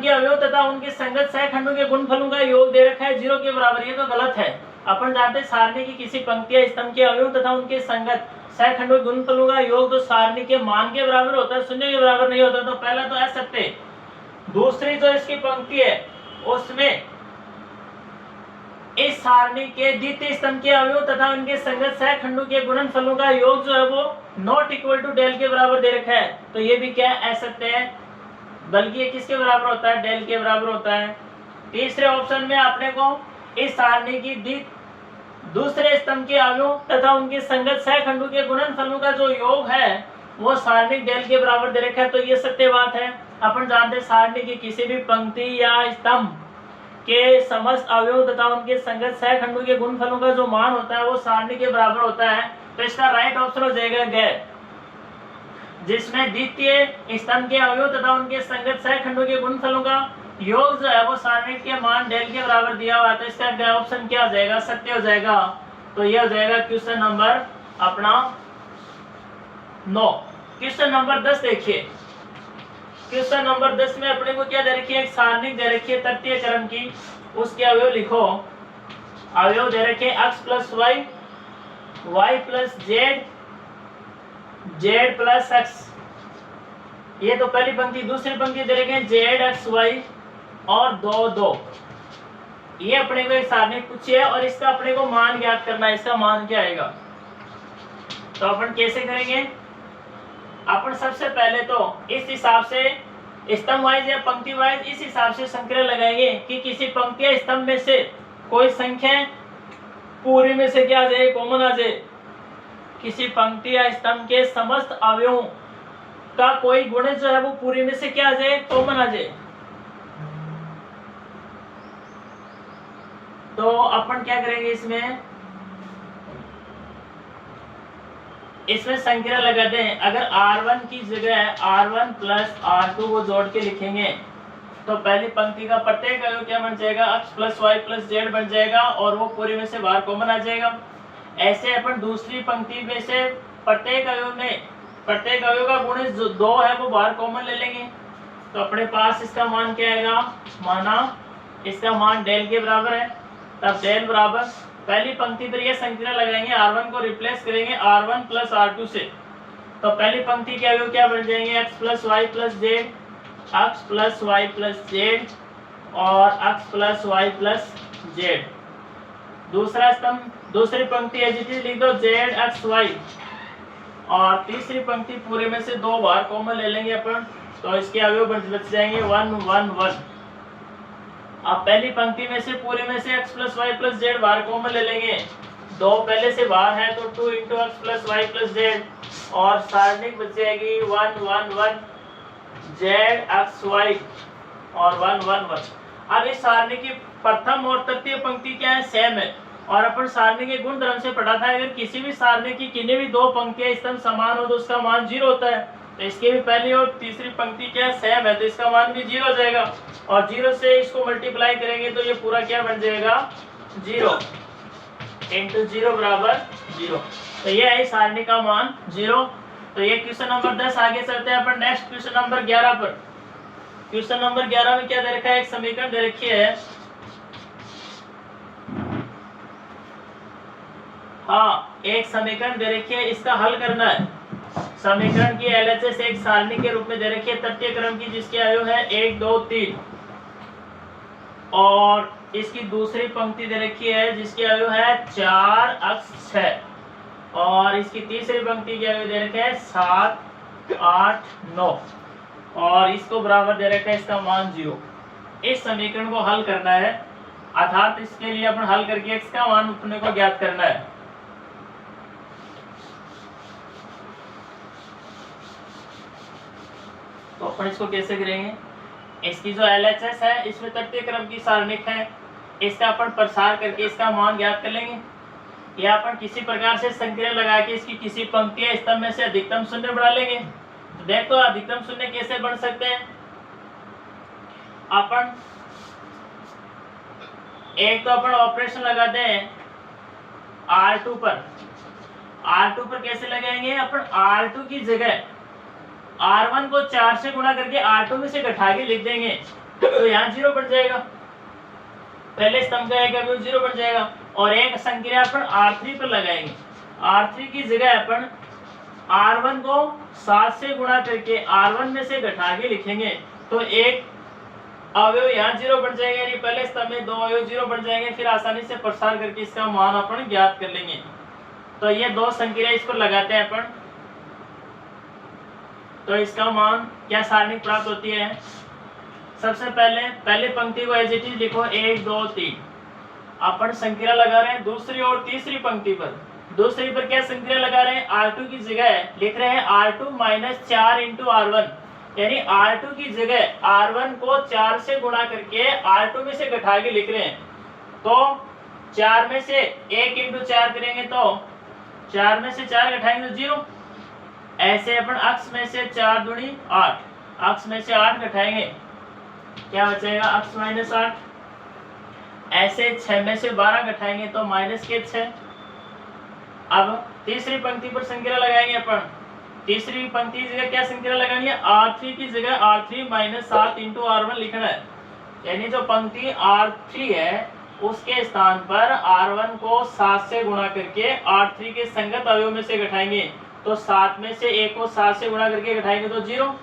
अवयव तथा उनके संगत सहखंडों के गुणफलों का योग दे रखा है 0 के बराबर। ये तो गलत है। अपन जानते हैं सारणी की किसी पंक्ति या स्तंभ के अवयव तथा उनके संगत सहखंडों के गुणफलों का योग तो सारणी के मान के बराबर होता है, शून्य के बराबर नहीं होता। तो पहला तो असत्य। दूसरी जो इसकी पंक्ति है उसमें इस सारणी के द्वितीय स्तंभ के अवयव तथा उनके संगत सहखंडों के गुणनफलों का योग जो है वो नॉट इक्वल टू डेल के बराबर दे रखा है। तो ये भी क्या असत्य है, बल्कि ये किसके बराबर होता है, डेल के बराबर होता है। तीसरे ऑप्शन में आपने को इस सारणी की दूसरे स्तंभ के अवयव तथा उनके संगत सहखंडों के गुणनफलों का जो योग है वो सारणिक डेल के बराबर दे रखा है। तो ये सत्य बात है। अपन जानते हैं सारणी की किसी भी पंक्ति या स्तंभ के समस्त अवयव तथा उनके संगत सहखंडों के गुणफलों का जो मान होता है वो सारणी के बराबर होता है। तो इसका राइट ऑप्शन हो जाएगा गैर, जिसमें द्वितीय स्तंभ के अवयव तथा उनके संगत सहखंडों के गुणफलों का योग जो है वो सारणी के मान डेल के बराबर दिया हुआ है। तो इसका गैर ऑप्शन क्या हो जाएगा, सत्य हो जाएगा। तो यह हो जाएगा क्वेश्चन नंबर अपना 9। क्वेश्चन नंबर 10 देखिए। क्वेश्चन नंबर 10 में अपने को क्या दे रखी है, एक सारणिक दे रखी है तृतीय क्रम की, उसके अवयव लिखो। अवयव दे रखे x plus y, y plus z, z plus x. ये तो पहली पंक्ति। दूसरी पंक्ति दे रखे हैं जेड एक्स वाई और 2 2। ये अपने को एक सारणिक पूछी है और इसका अपने को मान ज्ञात करना है। इसका मान क्या आएगा, तो अपन कैसे करेंगे। अपन सबसे पहले तो इस हिसाब से स्तंभ वाइज या पंक्ति वाइज इस हिसाब से संक्रिया लगाएंगे कि किसी पंक्ति या स्तंभ में से कोई संख्या पूरी में से क्या आ जाए, कॉमन आ जाए। किसी पंक्ति या स्तंभ के समस्त अवयवों का कोई गुण जो है वो पूरी में से क्या आ जाए, कॉमन आ जाए। तो अपन क्या करेंगे, इसमें संख्या लगा दें। अगर R1 की जगह R1 प्लस R2 को जोड़ के लिखेंगे तो पहली पंक्ति का प्रत्येक अवयव क्या बन जाएगा, x plus y plus z बन जाएगा और वो पूरी में से बाहर कॉमन आ जाएगा। ऐसे अपन दूसरी पंक्ति में से प्रत्येक अवयव का गुण जो 2 है वो बाहर कॉमन ले लेंगे। तो अपने पास इसका मान क्या आएगा, माना इसका मान डेल के बराबर है। तब डेल बराबर पहली पंक्ति पर ये संख्या लगाएंगे, R1 को रिप्लेस करेंगे R1 प्लस R2 से। तो पहली पंक्ति के अवयव क्या बन जाएंगे, x plus y plus z, x plus y plus z और x plus y plus z. दूसरा स्तंभ, दूसरी पंक्ति एजिटी लिख दो जेड एक्स वाई और तीसरी पंक्ति पूरे में से 2 बार कॉमन ले लेंगे अपन। तो इसके अवयव बच जाएंगे 1 1 1। अब पहली पंक्ति में से पूरे में से x plus y plus z बाहर कॉमन ले लेंगे। 2 पहले से बाहर है तो 2 into x plus y plus z और सारणिक बच जाएगी 1 1 1 जेड एक्स वाई और 1 1 1। अब इस सारणी की प्रथम और तृतीय पंक्ति क्या है, सेम है। और अपन सारणी के गुण धर्म से पढ़ा था, अगर किसी भी सारणी की किन्हीं भी 2 पंक्तियां स्तंभ समान हो तो उसका मान 0 होता है। तो इसके भी पहली और तीसरी पंक्ति क्या है, सेम है, तो इसका मान भी 0 हो जाएगा। और 0 से इसको मल्टीप्लाई करेंगे तो ये पूरा क्या बन जाएगा, 0 इंटू 0 बराबर 0। तो ये है सारणी का मान 0। तो ये क्वेश्चन नंबर 10। आगे चलते हैं अपन नेक्स्ट क्वेश्चन नंबर 11 पर। क्वेश्चन नंबर 11 में क्या दे रखा है, एक समीकरण दे रखी है। हाँ, एक समीकरण दे रखी है, इसका हल करना है। समीकरण की LHS एक सारणी के रूप में दे रखी है तृतीय क्रम की, जिसके अवयव है 1 2 3 और इसकी दूसरी पंक्ति दे रखी है जिसके अवयव है 4 x 6 और इसकी तीसरी पंक्ति के अवयव दे रखे हैं 7 8 9 और इसको बराबर दे रखा है इसका मान 0। इस समीकरण को हल करना है, अर्थात इसके लिए अपन हल करके x का मान अपने को ज्ञात करना है। तो अपन इसको कैसे करेंगे, इसकी जो LHS है इसमें तृतीय क्रम की सारणिक है, इसका अपन प्रसार करके इसका मान ज्ञात कर लेंगे। या अपन किसी प्रकार से संक्रिया लगा के इसकी किसी पंक्ति या स्तंभ में से अधिकतम शून्य बढ़ा लेंगे। तो देखो अधिकतम शून्य कैसे बन सकते हैं। अपन एक तो अपन ऑपरेशन लगाते हैं R2 पर। R2 पर कैसे लगाएंगे अपन? R2 की जगह R1 को 4 से गुणा करके R2 में से घटा के लिख देंगे, तो यहाँ 0 बन जाएगा। पहले स्तंभ का एक अवयव 0 बन जाएगा। और एक संक्रिया अपन R3 पर लगाएंगे। R3 की जगह अपन R1 को 7 से गुणा करके R1 में से घटा के लिखेंगे, तो एक अवयव यहाँ 0 बन जाएगा, यानी पहले स्तंभ में 2 अवयव 0 बन जाएंगे। फिर आसानी से प्रसार करके इसका मान अपन ज्ञात कर लेंगे। तो ये दो संक्रिया इस पर लगाते हैं अपन, तो इसका मान क्या सारणिक प्राप्त होती है। सबसे पहले पंक्ति को एज इट इज लिखो 1 2 3। अपन संक्रिया लगा रहे हैं दूसरी और तीसरी पंक्ति पर। दूसरी पर क्या संक्रिया लगा रहे हैं? R2 की जगह लिख रहे हैं R2 माइनस 4 इंटू R1, यानी R2 की जगह R1 को 4 से गुणा करके R2 में से घटा के लिख रहे हैं। तो 4 में से 1 इंटू 4 करेंगे तो 4 में से 4 घटाएंगे तो 0। ऐसे अपन अक्ष में से 4 दूनी 8, अक्ष में से 8 घटाएंगे, क्या बचेगा? अक्ष माइनस 8। ऐसे 6 में से 12 घटाएंगे तो माइनस के 6। अब तीसरी पंक्ति पर संक्रिया लगाएंगे अपन। तीसरी पंक्ति की जगह क्या संक्रिया लगानी है? R3 की जगह R3 माइनस 7 इंटू R1 लिखना है, यानी जो पंक्ति R3 है उसके स्थान पर R1 को 7 से गुणा करके R3 के संगत अवयव में से घटाएंगे, तो 7 में से 1 को 7 से गुणा करके घटाएंगे तो 0।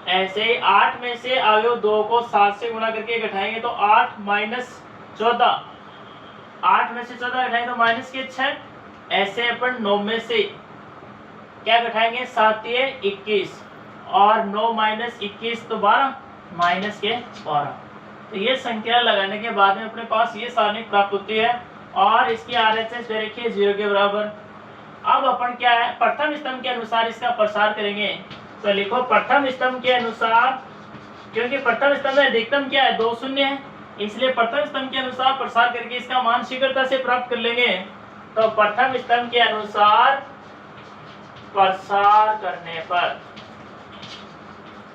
ऐसे ही 8 में से अवयव 2 को 7 से गुणा करके घटाएंगे तो 8 माइनस 14, 8 में से 14 घटाएंगे तो माइनस के 6। ऐसे अपन 9 में से क्या घटाएंगे? 7 ये 21 और 9 माइनस 21 तो 12, माइनस के 12। तो ये संख्या लगाने के बाद में अपने पास ये सारणिक प्राप्त होती है और इसकी RHS दे रखी है 0 के बराबर। अब अपन क्या है, प्रथम स्तंभ के अनुसार इसका प्रसार करेंगे। तो लिखो प्रथम स्तंभ के अनुसार, क्योंकि प्रथम स्तंभ में अधिकतम क्या है? 2 शून्य है, इसलिए प्रथम स्तंभ के अनुसार प्रसार करके इसका मान शीघ्रता से प्राप्त कर लेंगे। तो प्रथम स्तंभ के अनुसार प्रसार करने पर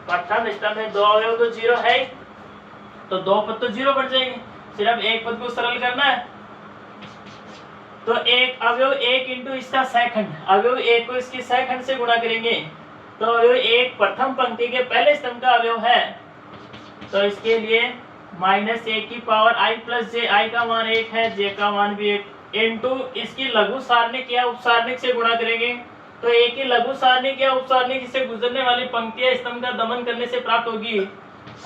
प्रथम स्तंभ में 2 अवयव तो 0 है, तो 2 पद तो 0 बन जाएंगे। सिर्फ एक पद को सरल करना है, तो एक अवयव 1 इंटू इसका सेकंड, अवयव 1 को इसके सेकंड से गुणा करेंगे, तो अवयव 1 प्रथम पंक्ति के पहले स्तंभ का अवयव है, तो इसके लिए माइनस 1 की power i plus J, i का मान 1 है, j का मान भी 1, इंटू इसकी लघु सारणिक या उपसारणिक से गुणा करेंगे, तो एक ही लघु सारणिक या उपसारणिक से गुजरने वाली पंक्तियां स्तंभ का दमन करने से प्राप्त होगी,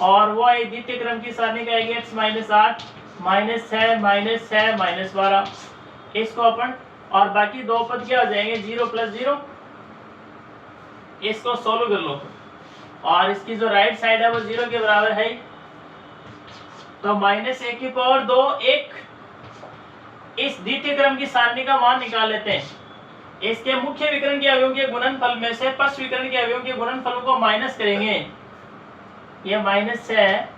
और वो द्वितीय क्रम की सारणिक आएगी x minus 8 minus 6 minus 6 minus 12। इसको अपन और बाकी 2 पद क्या हो जाएंगे? 0 प्लस 0। इसको सोल्व कर लो और इसकी जो राइट साइड है वो 0 के बराबर है, तो माइनस 1 की पावर 2 1। इस द्वितीय क्रम की सारणी का मान निकाल लेते हैं। इसके मुख्य विकर्ण के अवयवों के गुणनफल में से पश्च विकर्ण के अवयवों के गुणनफल को माइनस करेंगे, ये माइनस है,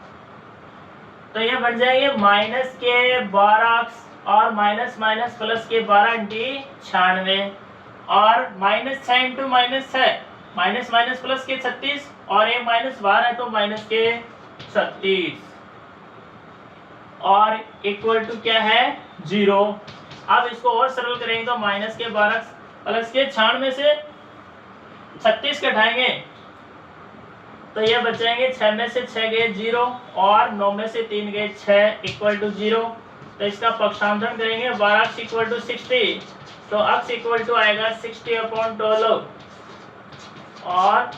तो ये बन जाएंगे माइनस के 12 और माइनस माइनस प्लस के 12 × 96 और minus 6 into minus 6 minus minus plus के 36 और ये माइनस 12 है तो माइनस के 36 और इक्वल टू क्या है? 0। अब इसको और सरल करेंगे तो माइनस के 12 प्लस के 96 से 36 घटाएंगे तो ये बचेंगे 6 में से 6 गए 0 और 9 में से 3 गए 6 इक्वल टू 0। तो इसका पक्षांतरण करेंगे 12 इक्वल टू 60, तो x इक्वल टू आएगा 60/12 और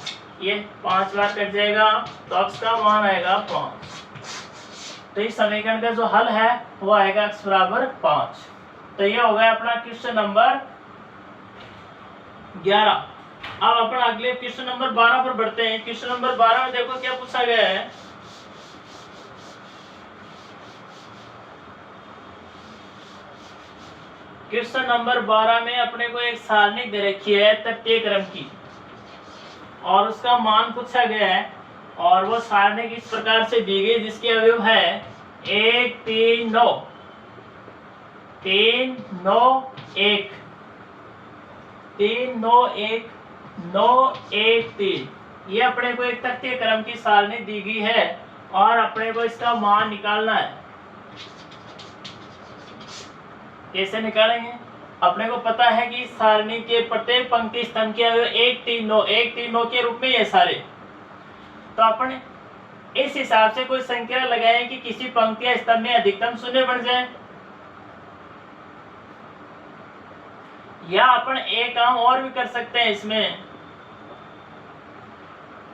ये 5 बार कट जाएगा तो x का मान आएगा 5। तो इस समीकरण का जो हल है वो आएगा x बराबर 5। तो ये हो गया अपना क्वेश्चन नंबर 11। अब अपन अगले क्वेश्चन नंबर 12 पर बढ़ते हैं। क्वेश्चन नंबर 12 में देखो क्या पूछा गया है। क्वेश्चन नंबर 12 में अपने को एक सारणिक दे रखी है तृतीय क्रम की और उसका मान पूछा गया है और वो सारणिक इस प्रकार से दी गई जिसके अवयव है 1 3 9 3 9 1 3 9 1 9 1 3, ये अपने को एक तृतीय क्रम की सारणी दी गई है और अपने को इसका मान निकालना है। कैसे निकालेंगे? अपने को पता है कि सारणी के प्रत्येक पंक्ति स्तंभ के अवयव 1 3 9 1 3 9 के रूप में ये सारे, तो अपन इस हिसाब से कोई संख्या लगाएं कि किसी पंक्ति या स्तंभ में अधिकतम शून्य बन जाए। या अपन एक काम और भी कर सकते हैं,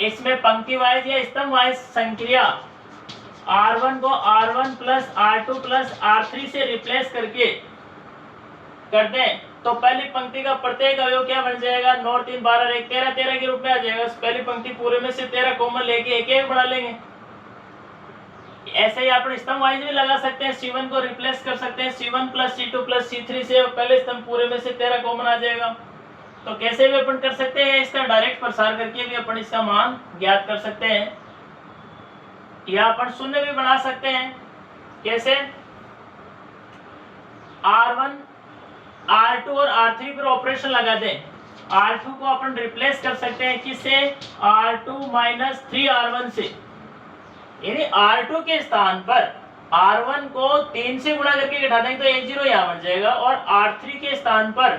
इसमें पंक्ति वाइज या स्तंभ वाइज संख्या R1 को R1 plus R2 plus R3 से रिप्लेस करके कर दें तो पहली पंक्ति का प्रत्येक अवयव क्या बन जाएगा? 9 और 3 12 1 13 13 के रूप में आ जाएगा। पहली पंक्ति पूरे में से 13 कॉमन लेके एक एक बढ़ा लेंगे। ऐसे ही आप स्तंभ वाइज भी लगा सकते हैं, C1 को रिप्लेस कर सकते हैं C1 plus C2 plus C3 से, पहले स्तंभ पूरे में से 13 कॉमन आ जाएगा। तो कैसे भी अपन कर सकते हैं, इसका डायरेक्ट प्रसार करके भी अपन इसका मान ज्ञात कर सकते हैं, या अपन शून्य भी बना सकते हैं। कैसे? R1 R2 और R3 पर ऑपरेशन लगा दें। R2 को अपन रिप्लेस कर सकते हैं किससे? R2 माइनस 3R1 से, यानी R2 के स्थान पर R1 को 3 से गुणा करके घटा देंगे तो 10 यहाँ बन जाएगा, और R3 के स्थान पर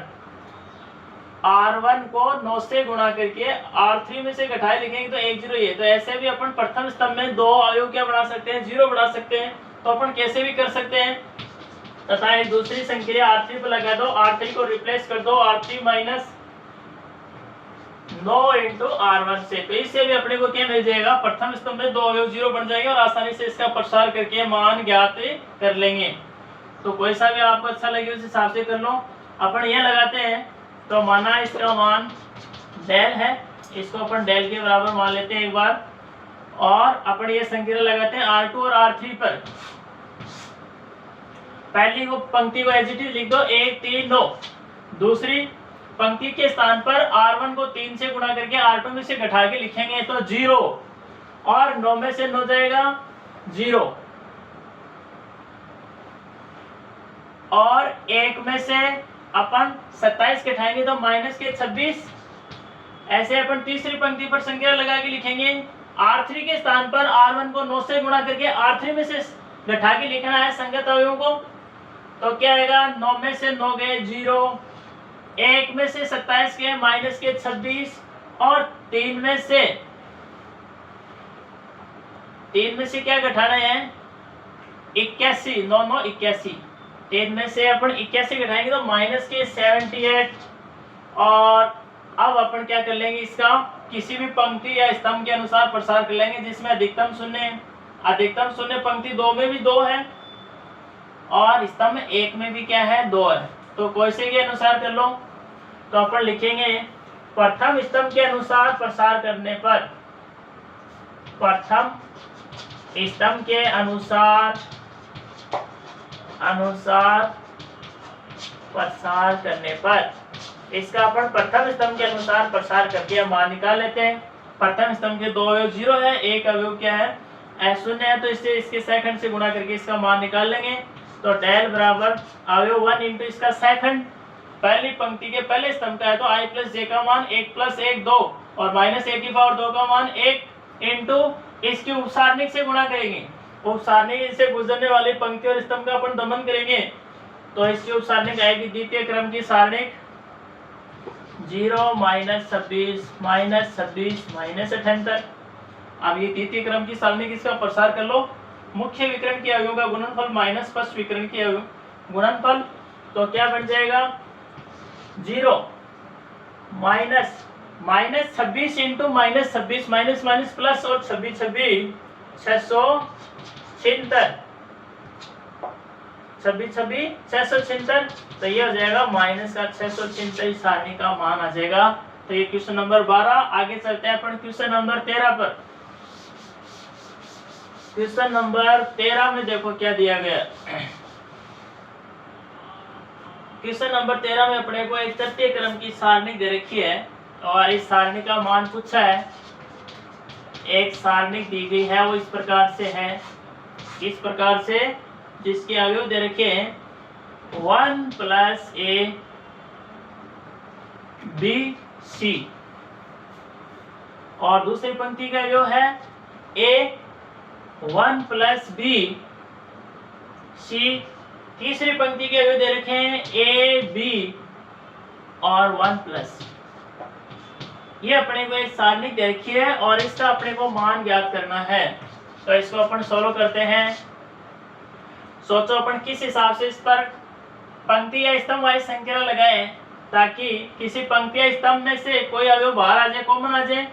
R1 को 9 से गुणा करके R3 में से घटाए लिखेंगे तो 10 ये। तो ऐसे भी अपन प्रथम स्तंभ में दो अवयव क्या बना सकते हैं? 0 बना सकते हैं। तो अपन कैसे भी कर सकते हैं, तथा एक दूसरी संख्या R3 पर लगा दो, R3 को रिप्लेस कर दो R3 माइनस 9 इंटू R1 से, तो इससे भी अपने को क्या मिल जाएगा? प्रथम स्तंभ में दो अवयव 0 बन जाएंगे और आसानी से इसका प्रसार करके मान ज्ञात कर लेंगे। तो कोई सा भी आपको अच्छा लगे उस हिसाब से कर लो। अपन ये लगाते हैं तो माना इसका मान डेल है, इसको अपन डेल के बराबर मान लेते हैं एक बार, और अपन ये संख्या लगाते हैं R2 और R3 पर। पहली को पंक्ति को एज इट इज लिख दो 1 3 9, दूसरी पंक्ति के स्थान पर R1 को 3 से गुणा करके R2 में से घटा के लिखेंगे तो 0, और 9 में से 9 जाएगा 0, और 1 में से अपन 27 घटाएंगे तो माइनस के 26। ऐसे अपन तीसरी पंक्ति पर संख्या लगा के लिखेंगे, R3 के स्थान पर R1 को 9 से गुणा करके R3 में से घटा के लिखना है संगत अवयवों को, तो क्या आएगा? 9 में से 9 गए 0, 1 में से 27 गए माइनस के 26, और 3 में से क्या घटाना है? 81, 9 9 81, 3 में से अपन 81 घटाएंगे तो माइनस के 78। और अब अपन क्या कर लेंगे, इसका किसी भी पंक्ति या स्तंभ के अनुसार प्रसार कर लेंगे जिसमें अधिकतम शून्य है। अधिकतम शून्य पंक्ति 2 में भी 2 है और स्तंभ 1 में भी क्या है? 2 है। तो कोई से के अनुसार कर लो, तो अपन लिखेंगे प्रथम स्तंभ के अनुसार प्रसार करने पर, प्रथम स्तंभ के अनुसार प्रसार करने पर, इसका अपन प्रथम स्तंभ के अनुसार प्रसार करके मान निकाल लेते हैं। प्रथम स्तंभ के दो अवयव 0 है, एक अवयव क्या है? शून्य है, तो इससे इसके सेकंड से गुणा करके इसका मान निकाल लेंगे। तो डेल बराबर अवयव 1 इंटू इसका सेकंड, पहली पंक्ति के पहले स्तंभ का है तो I प्लस जे का मान 1 प्लस 1 2, और माइनस 1 की पावर 2 का मान 1 इंटू इसकी उपसारणिक से गुणा करेंगे। उपसारणिक से गुजरने वाली पंक्ति और स्तंभ का अपन दमन करेंगे, तो इसकी उपसारणिक आएगी द्वितीय क्रम की सारणिक 0 माइनस 26 माइनस 26 माइनस 78। अब ये द्वितीय क्रम की सारणिक, इसका प्रसार कर लो। मुख्य विकर्ण के अवयवों का गुणनफल माइनस फर्स्ट विकर्ण के अवयव गुणनफल, तो क्या बन जाएगा? 0 minus 26 into minus 26 minus minus plus, और 26 26 676, 26 26 676, तो ये हो जाएगा माइनस का 676 सारणी का मान आ जाएगा। तो ये क्वेश्चन नंबर 12। आगे चलते हैं अपन क्वेश्चन नंबर 13 पर। क्वेश्चन नंबर 13 में देखो क्या दिया गया। क्वेश्चन नंबर 13 में अपने को एक तृतीय क्रम की सारणी दे रखी है और इस सारणी का मान पूछा है। एक सारणी दी गई है, वो इस प्रकार से है, जिसके अवयव दे रखे हैं 1 प्लस a बी सी, और दूसरी पंक्ति का जो है ए 1 प्लस बी सी, तीसरी पंक्ति के जो दे रखे हैं ए बी और 1 प्लस। ये अपने को एक सारणिक दे रखी है और इसका अपने को मान ज्ञात करना है। तो इसको अपन सोल्व करते हैं। सोचो अपन किस हिसाब से इस पर पंक्ति या स्तंभ वाइज संख्या लगाए ताकि किसी पंक्ति या स्तंभ में से कोई अवयव बाहर आ जाए, कॉमन आ जाए,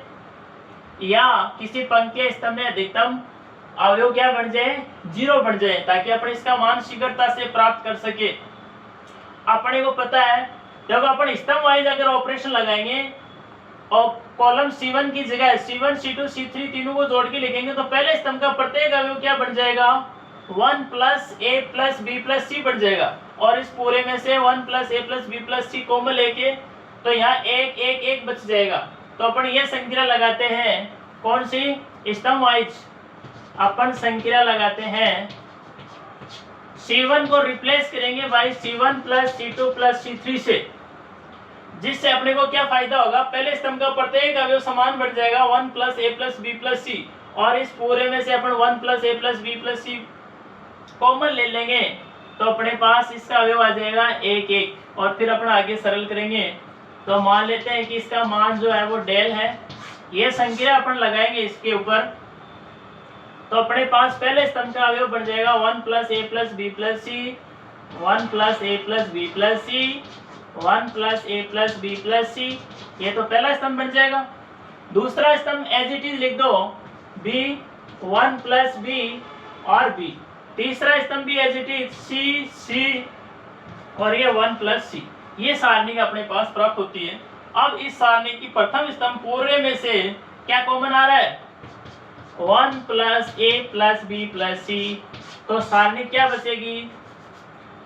या किसी पंक्ति या स्तंभ में अधिकतम अवयव क्या बन जाए, 0 बन जाए, ताकि अपन इसका मान शीघ्रता से प्राप्त कर सके। अपने को पता है जब अपन स्तंभ वाइज अगर ऑपरेशन लगाएंगे और कॉलम C1 की जगह C1 C2 C3 तीनों को जोड़ के लिखेंगे तो पहले स्तंभ का प्रत्येक अवयव क्या बन जाएगा, 1 plus A plus B plus सी बन जाएगा। और इस पूरे में से 1 plus A plus B plus C common लेके तो यहाँ 1 1 1 बच जाएगा। तो अपन ये संख्या लगाते हैं, कौन सी, स्तंभ वाइज अपन संख्या लगाते हैं। C1 को रिप्लेस करेंगे by C1 plus C2 plus C3 से, जिससे अपने को क्या फायदा होगा, पहले स्तंभ का प्रत्येक अवयव समान बढ़ जाएगा 1 plus A plus B plus C, और इस पूरे में से अपन 1 plus A plus B plus C common ले लेंगे तो अपने पास इसका अवयव आ जाएगा 1 1। और फिर अपन आगे सरल करेंगे तो मान लेते हैं कि इसका मान जो है वो डेल है। ये संख्या अपन लगाएंगे इसके ऊपर तो अपने पास पहले स्तंभ का अवयव बन जाएगा 1 plus A plus B plus C, 1 plus A plus B plus C, 1 plus A plus B plus सी। ये तो पहला स्तंभ बन जाएगा। दूसरा स्तंभ एज इट इज लिख दो, बी 1 प्लस बी और बी। तीसरा स्तंभ भी एज इट इज सी सी और ये 1 प्लस सी। ये सारणी अपने पास प्राप्त होती है। अब इस सारणी की प्रथम स्तंभ पूरे में से क्या कॉमन आ रहा है, 1 plus A plus B plus C. तो सारणी क्या बचेगी,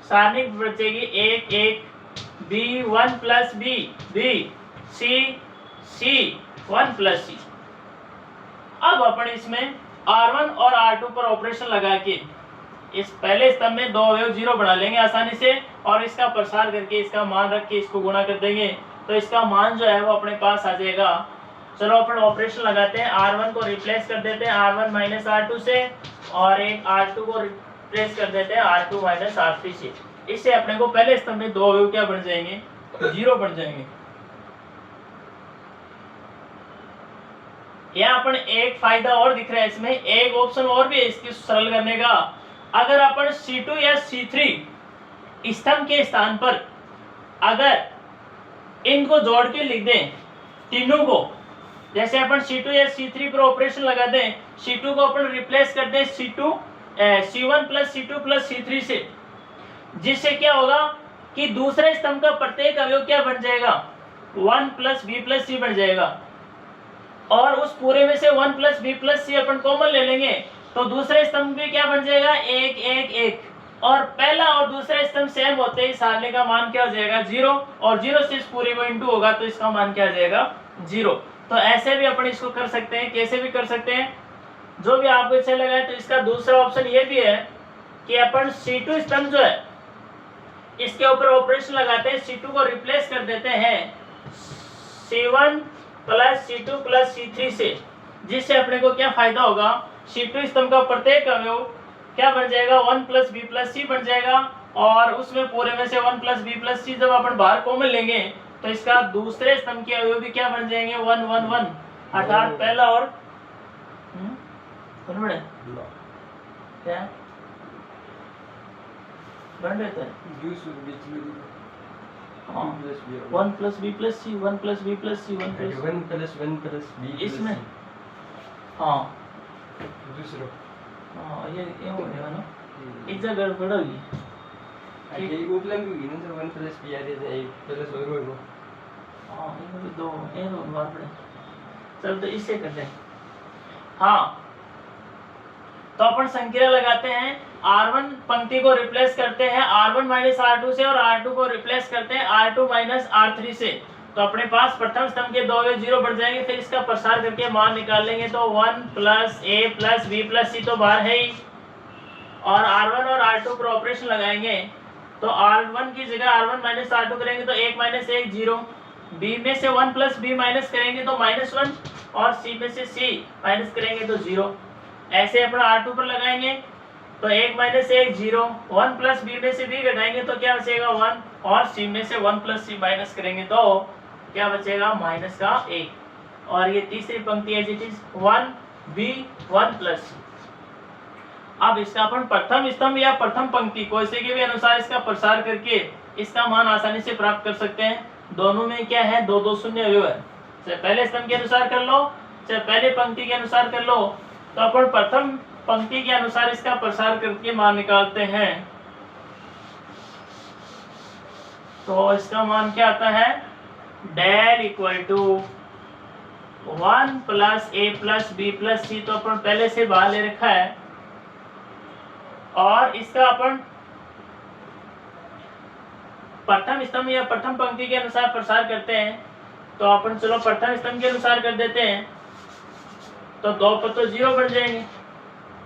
सारणी बचेगी 1 1 B 1 plus B B C C 1 plus C. अब अपन इसमें R1 और R2 पर ऑपरेशन लगा के इस पहले स्तंभ में दो अवयव 0 बना लेंगे आसानी से, और इसका प्रसार करके इसका मान रख के इसको गुणा कर देंगे तो इसका मान जो है वो अपने पास आ जाएगा। चलो अपन ऑपरेशन लगाते हैं। R1 को रिप्लेस कर देते हैं R1 माइनस R2 से, और एक R2 को रिप्लेस कर देते हैं R2 माइनस R3 से। इससे अपने को पहले स्तंभ में दो अवयव क्या बन जाएंगे, 0 बन जाएंगे। यहाँ अपन एक फायदा और दिख रहा है इसमें, एक ऑप्शन और भी है इसकी सरल करने का। अगर अपन C2 या C3 स्तंभ के स्थान पर अगर इनको जोड़ के लिख दें तीनों को, जैसे अपन C2 या C3 पर ऑपरेशन लगा दें, C2 को अपन रिप्लेस कर दें C1 plus C2 plus C3 से, जिससे क्या होगा कि दूसरे स्तंभ का प्रत्येक अवयव क्या बन जाएगा, 1 प्लस बी प्लस सी बन जाएगा। और उस पूरे में से 1 प्लस बी प्लस सी अपन कॉमन ले लेंगे तो दूसरे स्तंभ में क्या बन जाएगा, 1 1 1। और पहला और दूसरा स्तंभ सेम होते ही सारणी का मान क्या हो जाएगा, 0, और 0 से इस पूरे में इंटू होगा तो इसका मान क्या आ जाएगा, 0। तो ऐसे भी अपन इसको कर सकते हैं। कैसे भी कर सकते हैं, जो भी आपको अच्छा लगा है। तो इसका दूसरा ऑप्शन ये भी है कि अपन C2 स्तंभ जो है इसके ऊपर ऑपरेशन लगाते हैं, C2 को रिप्लेस कर देते हैं C1 plus C2 plus C3 से, जिससे अपने को क्या फायदा होगा, C2 स्तंभ का प्रत्येक अवयव क्या बन जाएगा, 1 प्लस बी प्लस सी बन जाएगा। और उसमें पूरे में से 1 प्लस बी प्लस सी जब अपन बाहर कॉमन लेंगे तो इसका दूसरे स्तंभ के अवयव भी क्या बन जाएंगे, 1 1 1, अर्थात पहला और क्या बन रहता है 1 प्लस बी प्लस सी 1 प्लस बी प्लस सी 1 प्लस बी इसमें, हाँ हाँ ये हो गया ना, इस जगह गड़बड़ होगी। ये उपलब्ध होगी ना जब 1 प्लस बी आ रही है 1 प्लस और होगा, हाँ ये दो बार पड़े। चल तो इससे करते हैं। हाँ तो अपन संख्या लगाते हैं, R1 पंक्ति को रिप्लेस करते हैं R1 माइनस R2 से, और R2 को रिप्लेस करते हैं R2 माइनस R3 से। तो अपने पास प्रथम स्तंभ के दो अवयव 0 बढ़ जाएंगे। फिर इसका प्रसार करके मान निकाल लेंगे तो 1 plus A plus B plus C तो बाहर है ही, और R1 और R2 पर ऑपरेशन लगाएंगे तो R1 की जगह R1 माइनस R2 करेंगे तो 1 माइनस 1 0, बी में से 1 प्लस बी माइनस करेंगे तो -1 और सी में से सी माइनस करेंगे तो 0। ऐसे अपना R2 पर लगाएंगे तो 1 माइनस 1 0, 1 प्लस बी में से बी घटाएंगे तो क्या बचेगा 1 और सी में से 1 प्लस सी माइनस करेंगे तो क्या बचेगा माइनस का 1। और ये तीसरी पंक्ति as it is 1 B 1 plus. अब इसका अपन प्रथम स्तंभ या प्रथम पंक्ति कोई से के भी अनुसार इसका प्रसार करके इसका मान आसानी से प्राप्त कर सकते हैं। दोनों में क्या है 2 2 शून्य अवयव है, चाहे पहले स्तंभ के अनुसार कर लो चाहे पहले पंक्ति के अनुसार कर लो। तो अपन प्रथम पंक्ति के अनुसार इसका प्रसार करके मान निकालते हैं। तो इसका मान क्या आता है del equal to 1 plus A plus B plus C, तो अपन पहले से बाहर ले रखा है। और इसका अपन प्रथम स्तंभ या प्रथम पंक्ति के अनुसार प्रसार करते हैं। तो अपन चलो प्रथम स्तंभ के अनुसार कर देते हैं तो 2 पर तो 0 बन जाएंगे,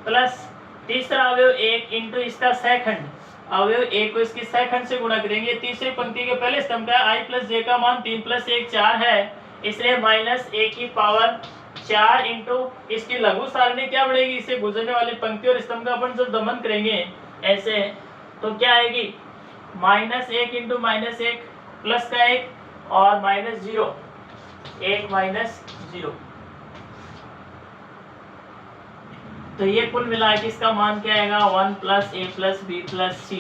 प्लस तीसरा अवयव 1 इंटू इसका सेकंड अवयव 1 को इसके सेकंड से गुणा करेंगे। तीसरी पंक्ति के पहले स्तंभ का i प्लस j का मान 3 प्लस 1 4 है, इसलिए माइनस a की पावर 4 इंटू इसकी लघु सारणी क्या बढ़ेगी, इससे गुजरने वाली पंक्ति और स्तंभ का अपन जब दमन करेंगे ऐसे तो क्या आएगी -1 इंटू -1 प्लस का 1 और -0 1 -0। तो ये कुल मिला के इसका मान क्या आएगा 1 plus A plus B plus सी,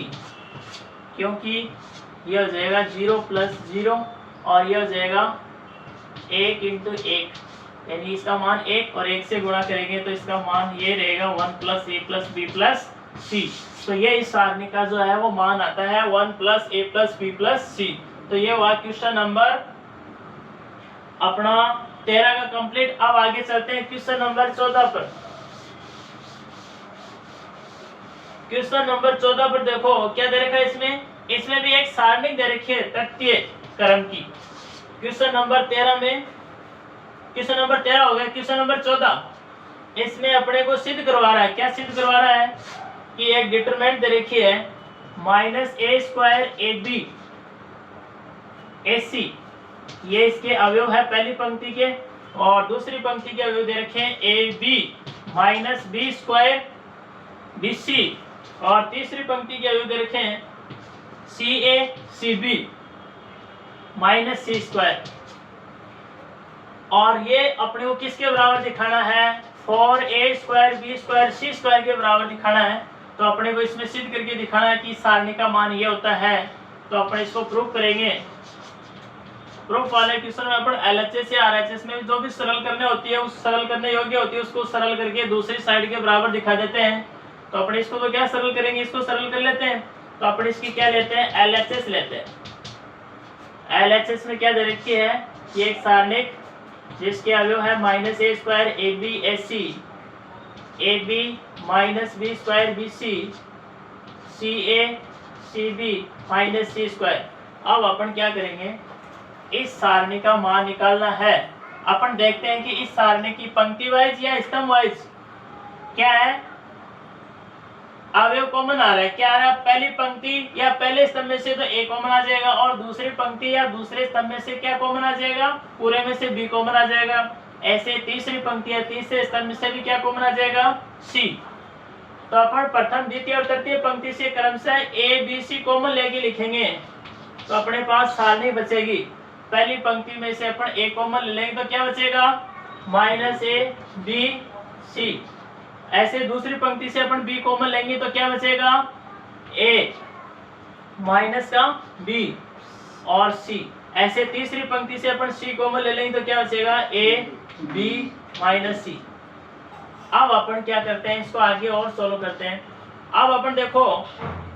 क्योंकि ये हो जाएगा 0 प्लस 0 और ये हो जाएगा 1 इंटू 1, यानी इसका मान 1 और 1 से गुणा करेंगे तो इसका मान ये रहेगा 1 plus A plus B plus C. तो ये इस सारणी का जो है वो मान आता है 1 plus A plus B plus C. तो ये हुआ क्वेश्चन नंबर अपना 13 का कंप्लीट। अब आगे चलते हैं क्वेश्चन नंबर 14 पर। क्वेश्चन नंबर 14 पर देखो क्या दे रखा है इसमें भी एक सारणी दे रखी है तृतीय क्रम की। क्वेश्चन नंबर 13 में क्वेश्चन नंबर 13 हो गया। क्वेश्चन नंबर 14 इसमें अपने को सिद्ध करवा रहा है। क्या सिद्ध करवा रहा है कि एक डिटरमिनेंट दे रखी है -a² ab ac, ये इसके अवयव है पहली पंक्ति के, और दूसरी पंक्ति के अवयव दे रखे हैं ab -b² bc, और तीसरी पंक्ति के अवयव दे रखे हैं ca cb -c²। और ये अपने को किसके बराबर दिखाना है 4a² b² c² के बराबर दिखाना है। तो अपने को इसमें सिद्ध करके दिखाना है कि सारणी का मान ये होता है। तो अपने इसको प्रूफ करेंगे। प्रूफ वाले क्वेश्चन में अपन LHS या RHS में जो भी सरल करने होती है उस सरल करने योग्य होती है उसको सरल करके दूसरी साइड के बराबर दिखा देते हैं। तो अपने इसको तो क्या सरल करेंगे, इसको सरल कर लेते हैं। तो अपने इसकी क्या लेते हैं LHS लेते हैं। LHS में क्या दे रखी है कि एक सारणिक जिसके अवयव है -a² ab ac ab -b² bc ca cb -c²। अब अपन क्या करेंगे, इस सारणी का मान निकालना है। अपन देखते हैं कि इस सारणी की पंक्ति वाइज या स्तंभ वाइज क्या है अवयव कॉमन आ रहा है। क्या आ रहा है, पहली पंक्ति या पहले स्तंभ में से तो a कॉमन आ जाएगा और दूसरी पंक्ति या दूसरे स्तंभ में से क्या कॉमन आ जाएगा, पूरे में से b कॉमन आ जाएगा। ऐसे तीसरी पंक्ति या तीसरे स्तंभ में से भी क्या कॉमन आ जाएगा c। तो अपन प्रथम द्वितीय और तृतीय पंक्ति से क्रमशः a b c कॉमन लेके लिखेंगे तो अपने पास सारणी बचेगी। पहली पंक्ति में से अपन a कॉमन ले लेंगे तो क्या बचेगा -a b c। ऐसे दूसरी पंक्ति से अपन b कॉमन लेंगे तो क्या बचेगा a माइनस का b और c। ऐसे तीसरी पंक्ति से अपन c कॉमन ले लेंगे तो क्या बचेगा a b माइनस c। अब अपन क्या करते हैं, इसको आगे और सोल्व करते हैं। अब अपन देखो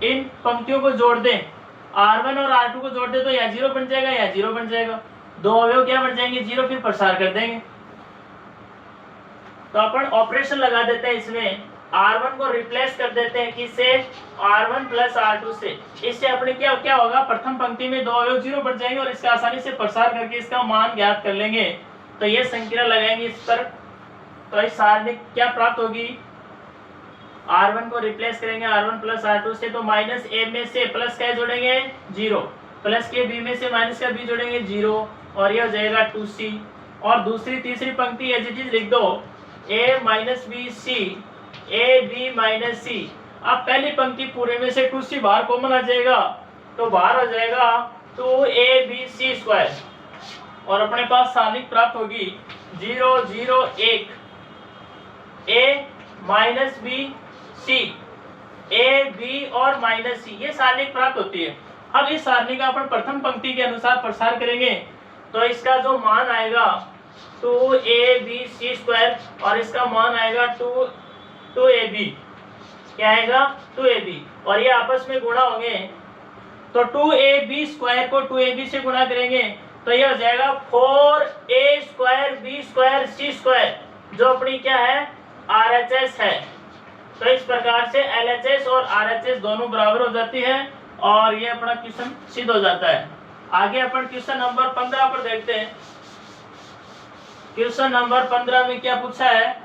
इन पंक्तियों को जोड़ दें, R1 और R2 को जोड़ दे तो या 0 बन जाएगा या 0 बन जाएगा। दो अवयव क्या बन जाएंगे 0, फिर प्रसार कर देंगे। तो अपन ऑपरेशन लगा देते हैं इसमें, R1 को रिप्लेस कर देते हैं किससे R1 प्लस R2 से। इससे अपने क्या होगा, प्रथम पंक्ति में दो अवयव 0 बन जाएंगे और इसका आसानी से प्रसार करके इसका मान ज्ञात कर लेंगे। तो ये संख्या लगाएंगे इस पर, तो इस सारणी क्या प्राप्त होगी, R1 को रिप्लेस करेंगे R1 प्लस R2 से तो -a में से प्लस क्या जोड़ेंगे 0, प्लस के b में से माइनस का b जोड़ेंगे 0 और ये हो जाएगा 2c। और दूसरी तीसरी पंक्ति एज इट इज लिख दो, a minus B C, A B minus C. अब पहली पंक्ति पूरे में से 2c बाहर कॉमन आ जाएगा, तो बाहर हो जाएगा 2abc²। और अपने पास सारणिक प्राप्त होगी 0 0 1 a minus B C, A b और माइनस सी, ये सारणिक प्राप्त होती है। अब इस सारणी का अपन प्रथम पंक्ति के अनुसार प्रसार करेंगे, तो इसका जो मान आएगा 2abc² और इसका मान आएगा 2ab, क्या आएगा 2ab, और ये आपस में गुणा होंगे, तो 2ab² को 2ab से गुणा करेंगे तो ये हो जाएगा 4a² b² c², जो अपनी क्या है RHS है। तो इस प्रकार से LHS और RHS दोनों बराबर हो जाती है और ये अपना क्वेश्चन सिद्ध हो जाता है। आगे अपन क्वेश्चन नंबर 15 पर देखते हैं। क्वेश्चन नंबर 15 में क्या पूछा है,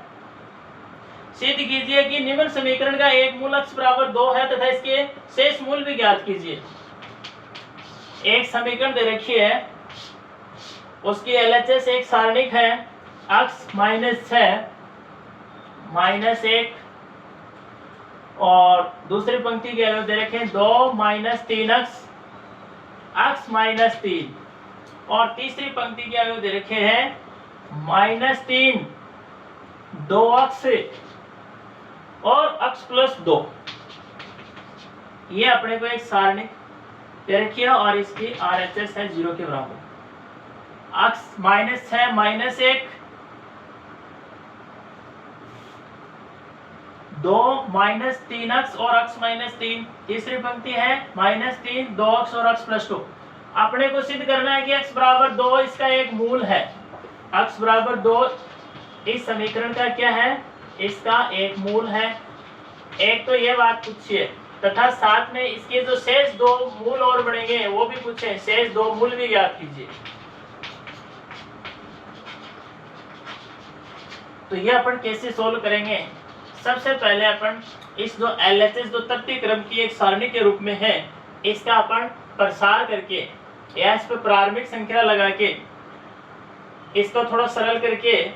सिद्ध कीजिए कि निम्न समीकरण का एक मूल अक्ष बराबर 2 है तथा इसके शेष मूल भी ज्ञात कीजिए। एक समीकरण दे रखी है, उसकी LHS एक सारणिक है, अक्ष -6 -1, और दूसरी पंक्ति के अलावा दे रखे 2 -3 अक्ष -3, और तीसरी पंक्ति के अलावा दे रखे हैं -3 2 अक्ष और अक्ष +2। ये अपने को एक सारणिक दे रखी है और इसकी RHS है 0 के बराबर। अक्ष -6 -1 2 -3 अक्ष और अक्ष -3, तीसरी पंक्ति है -3 2 अक्ष और अक्ष +2। अपने को सिद्ध करना है कि अक्ष बराबर 2 इसका एक मूल है। अक्ष बराबर 2 इस समीकरण का क्या है, इसका एक मूल है। एक तो ये बात पूछिए, तथा साथ में इसके जो शेष 2 मूल और बढ़ेंगे वो भी पूछे, शेष 2 मूल भी ज्ञात कीजिए। तो ये अपन कैसे सोल्व करेंगे, सबसे पहले अपन इस जो LHS जो तृतीय क्रम की एक सारणी के रूप में है, इसका अपन प्रसार करके या इस पर प्रारंभिक संख्या लगा के इसको थोड़ा सरल करके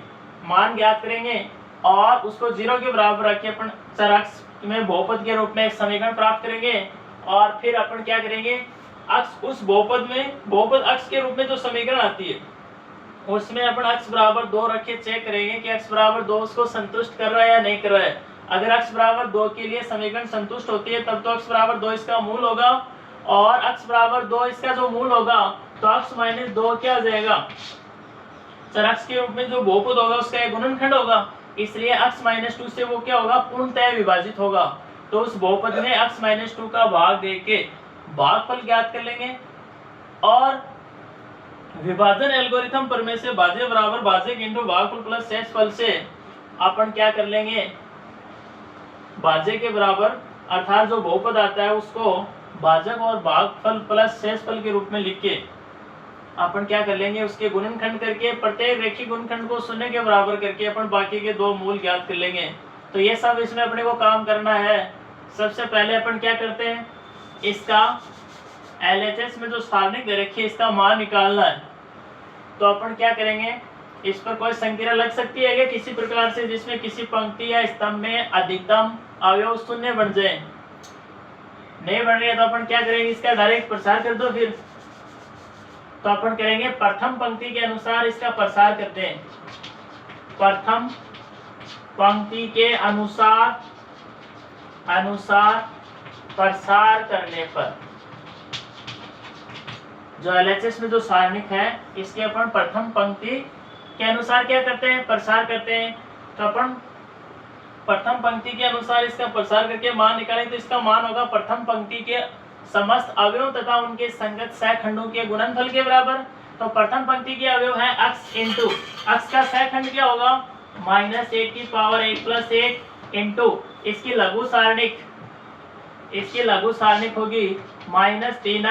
मान ज्ञात करेंगे और उसको 0 के बराबर रख के अपन चर अक्ष में बहुपद के रूप में एक समीकरण प्राप्त करेंगे। और फिर अपन क्या करेंगे, अक्ष उस बहुपद में बहुपद अक्ष के रूप में जो समीकरण आती है उसमें अपन अक्ष बराबर 2 रख के चेक करेंगे कि अक्ष बराबर 2 उसको संतुष्ट कर रहा है या नहीं कर रहा है। अगर अक्ष बराबर 2 के लिए समीकरण संतुष्ट होती है तब तो अक्ष बराबर 2 इसका मूल होगा, और अक्ष बराबर 2 इसका जो मूल होगा तो अक्ष -2 क्या हो जाएगा, चर अक्ष के रूप में जो बहुपद होगा उसका एक गुणनखंड होगा, इसलिए अक्ष -2 से वो क्या होगा पूर्णतः विभाजित होगा। तो उस बहुपद में अक्ष -2 का भाग देके भागफल ज्ञात कर लेंगे, और विभाजन एल्गोरिथम प्रमेय से भाज्य बराबर भाजक इंटू भागफल प्लस शेषफल से अपन क्या कर लेंगे, भाज्य के बराबर अर्थात जो बहुपद आता है उसको भाजक और भागफल प्लस शेषफल के रूप में लिख के अपन क्या कर लेंगे, उसके गुणनखंड करके प्रत्येक रेखिक गुणनखंड को 0 के बराबर करके अपन बाकी के 2 मूल ज्ञात कर लेंगे। तो ये सब इसमें अपने को काम करना है। सबसे पहले अपन क्या करते हैं, इसका LHS में जो सारणिक दे रखी है इसका मान निकालना है। तो अपन क्या करेंगे, इस पर कोई संख्या लग सकती है क्या किसी प्रकार से जिसमें किसी पंक्ति या स्तंभ में अधिकतम अवयव 0 बन जाए, नहीं बन रही है तो अपन क्या करेंगे, इसका डायरेक्ट प्रसार कर दो। फिर तो अपन करेंगे प्रथम पंक्ति के अनुसार इसका प्रसार करते हैं। प्रथम पंक्ति के अनुसार प्रसार करने पर जो LHS में जो सारणिक है इसके अपन प्रथम पंक्ति के अनुसार क्या करते हैं, प्रसार करते हैं। तो अपन प्रथम पंक्ति के अनुसार इसका प्रसार करके मान निकालें तो इसका मान होगा प्रथम पंक्ति के समस्त अवयव तथा उनके संगत सहखंडों के गुणनफल के बराबर। तो प्रथम पंक्ति के अवयव है अक्ष इंटू अक्ष का सहखंड क्या होगा, -1 की पावर 1 + 1 इंटू इसकी लघु सारणिक होगी -3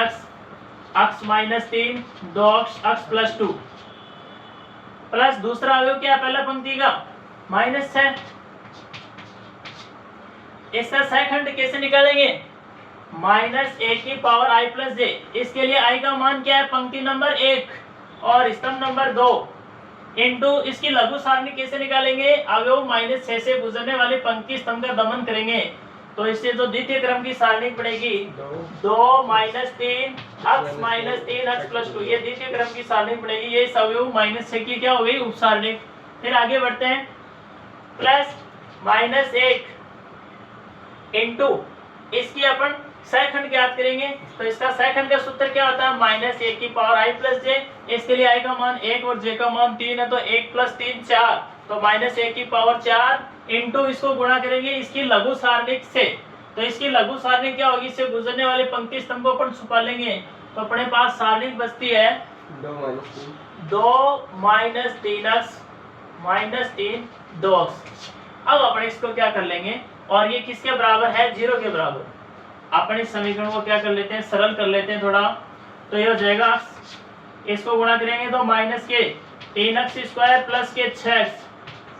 अक्ष -3 2 अक्ष +2 प्लस दूसरा अवयव क्या पहला पंक्ति का -6। इसका सहखंड कैसे निकालेंगे, -1 की पावर i + j। इसके लिए i का मान क्या है, पंक्ति नंबर 1 और स्तंभ नंबर 2 इंटू इसकी लघु सारणी कैसे निकालेंगे, अवयव -6 से गुजरने वाली पंक्ति स्तंभ का दमन करेंगे। तो इससे जो द्वितीय क्रम की सारणी पड़ेगी 2 -3 x -3 x + 2, ये द्वितीय क्रम की सारणी पड़ेगी। ये इस अवयव -6 की क्या हो गई, उप सारणी। फिर आगे बढ़ते हैं, प्लस -1 इंटू इसकी अपन सहखंड ज्ञात करेंगे। तो इसका सहखंड का सूत्र क्या होता है, -1 की पावर i + j। इसके लिए i का मान 1 और j का मान 3 है, तो 1 + 3 4, तो -1 की पावर 4 इंटू इसको गुणा करेंगे इसकी लघु सारणी से। तो इसकी लघु सारणी क्या होगी, इससे गुजरने वाले पंक्ति स्तंभ को अपन छुपा लेंगे। तो अपने पास सारणी बचती है 2 - 3x -3 2x। अब अपन इसको क्या कर लेंगे, और ये किसके बराबर है, 0 के बराबर। अपन इस समीकरण को क्या कर लेते हैं, सरल कर लेते हैं थोड़ा। तो ये हो जाएगा, इसको गुणा करेंगे तो -3x² + के 6x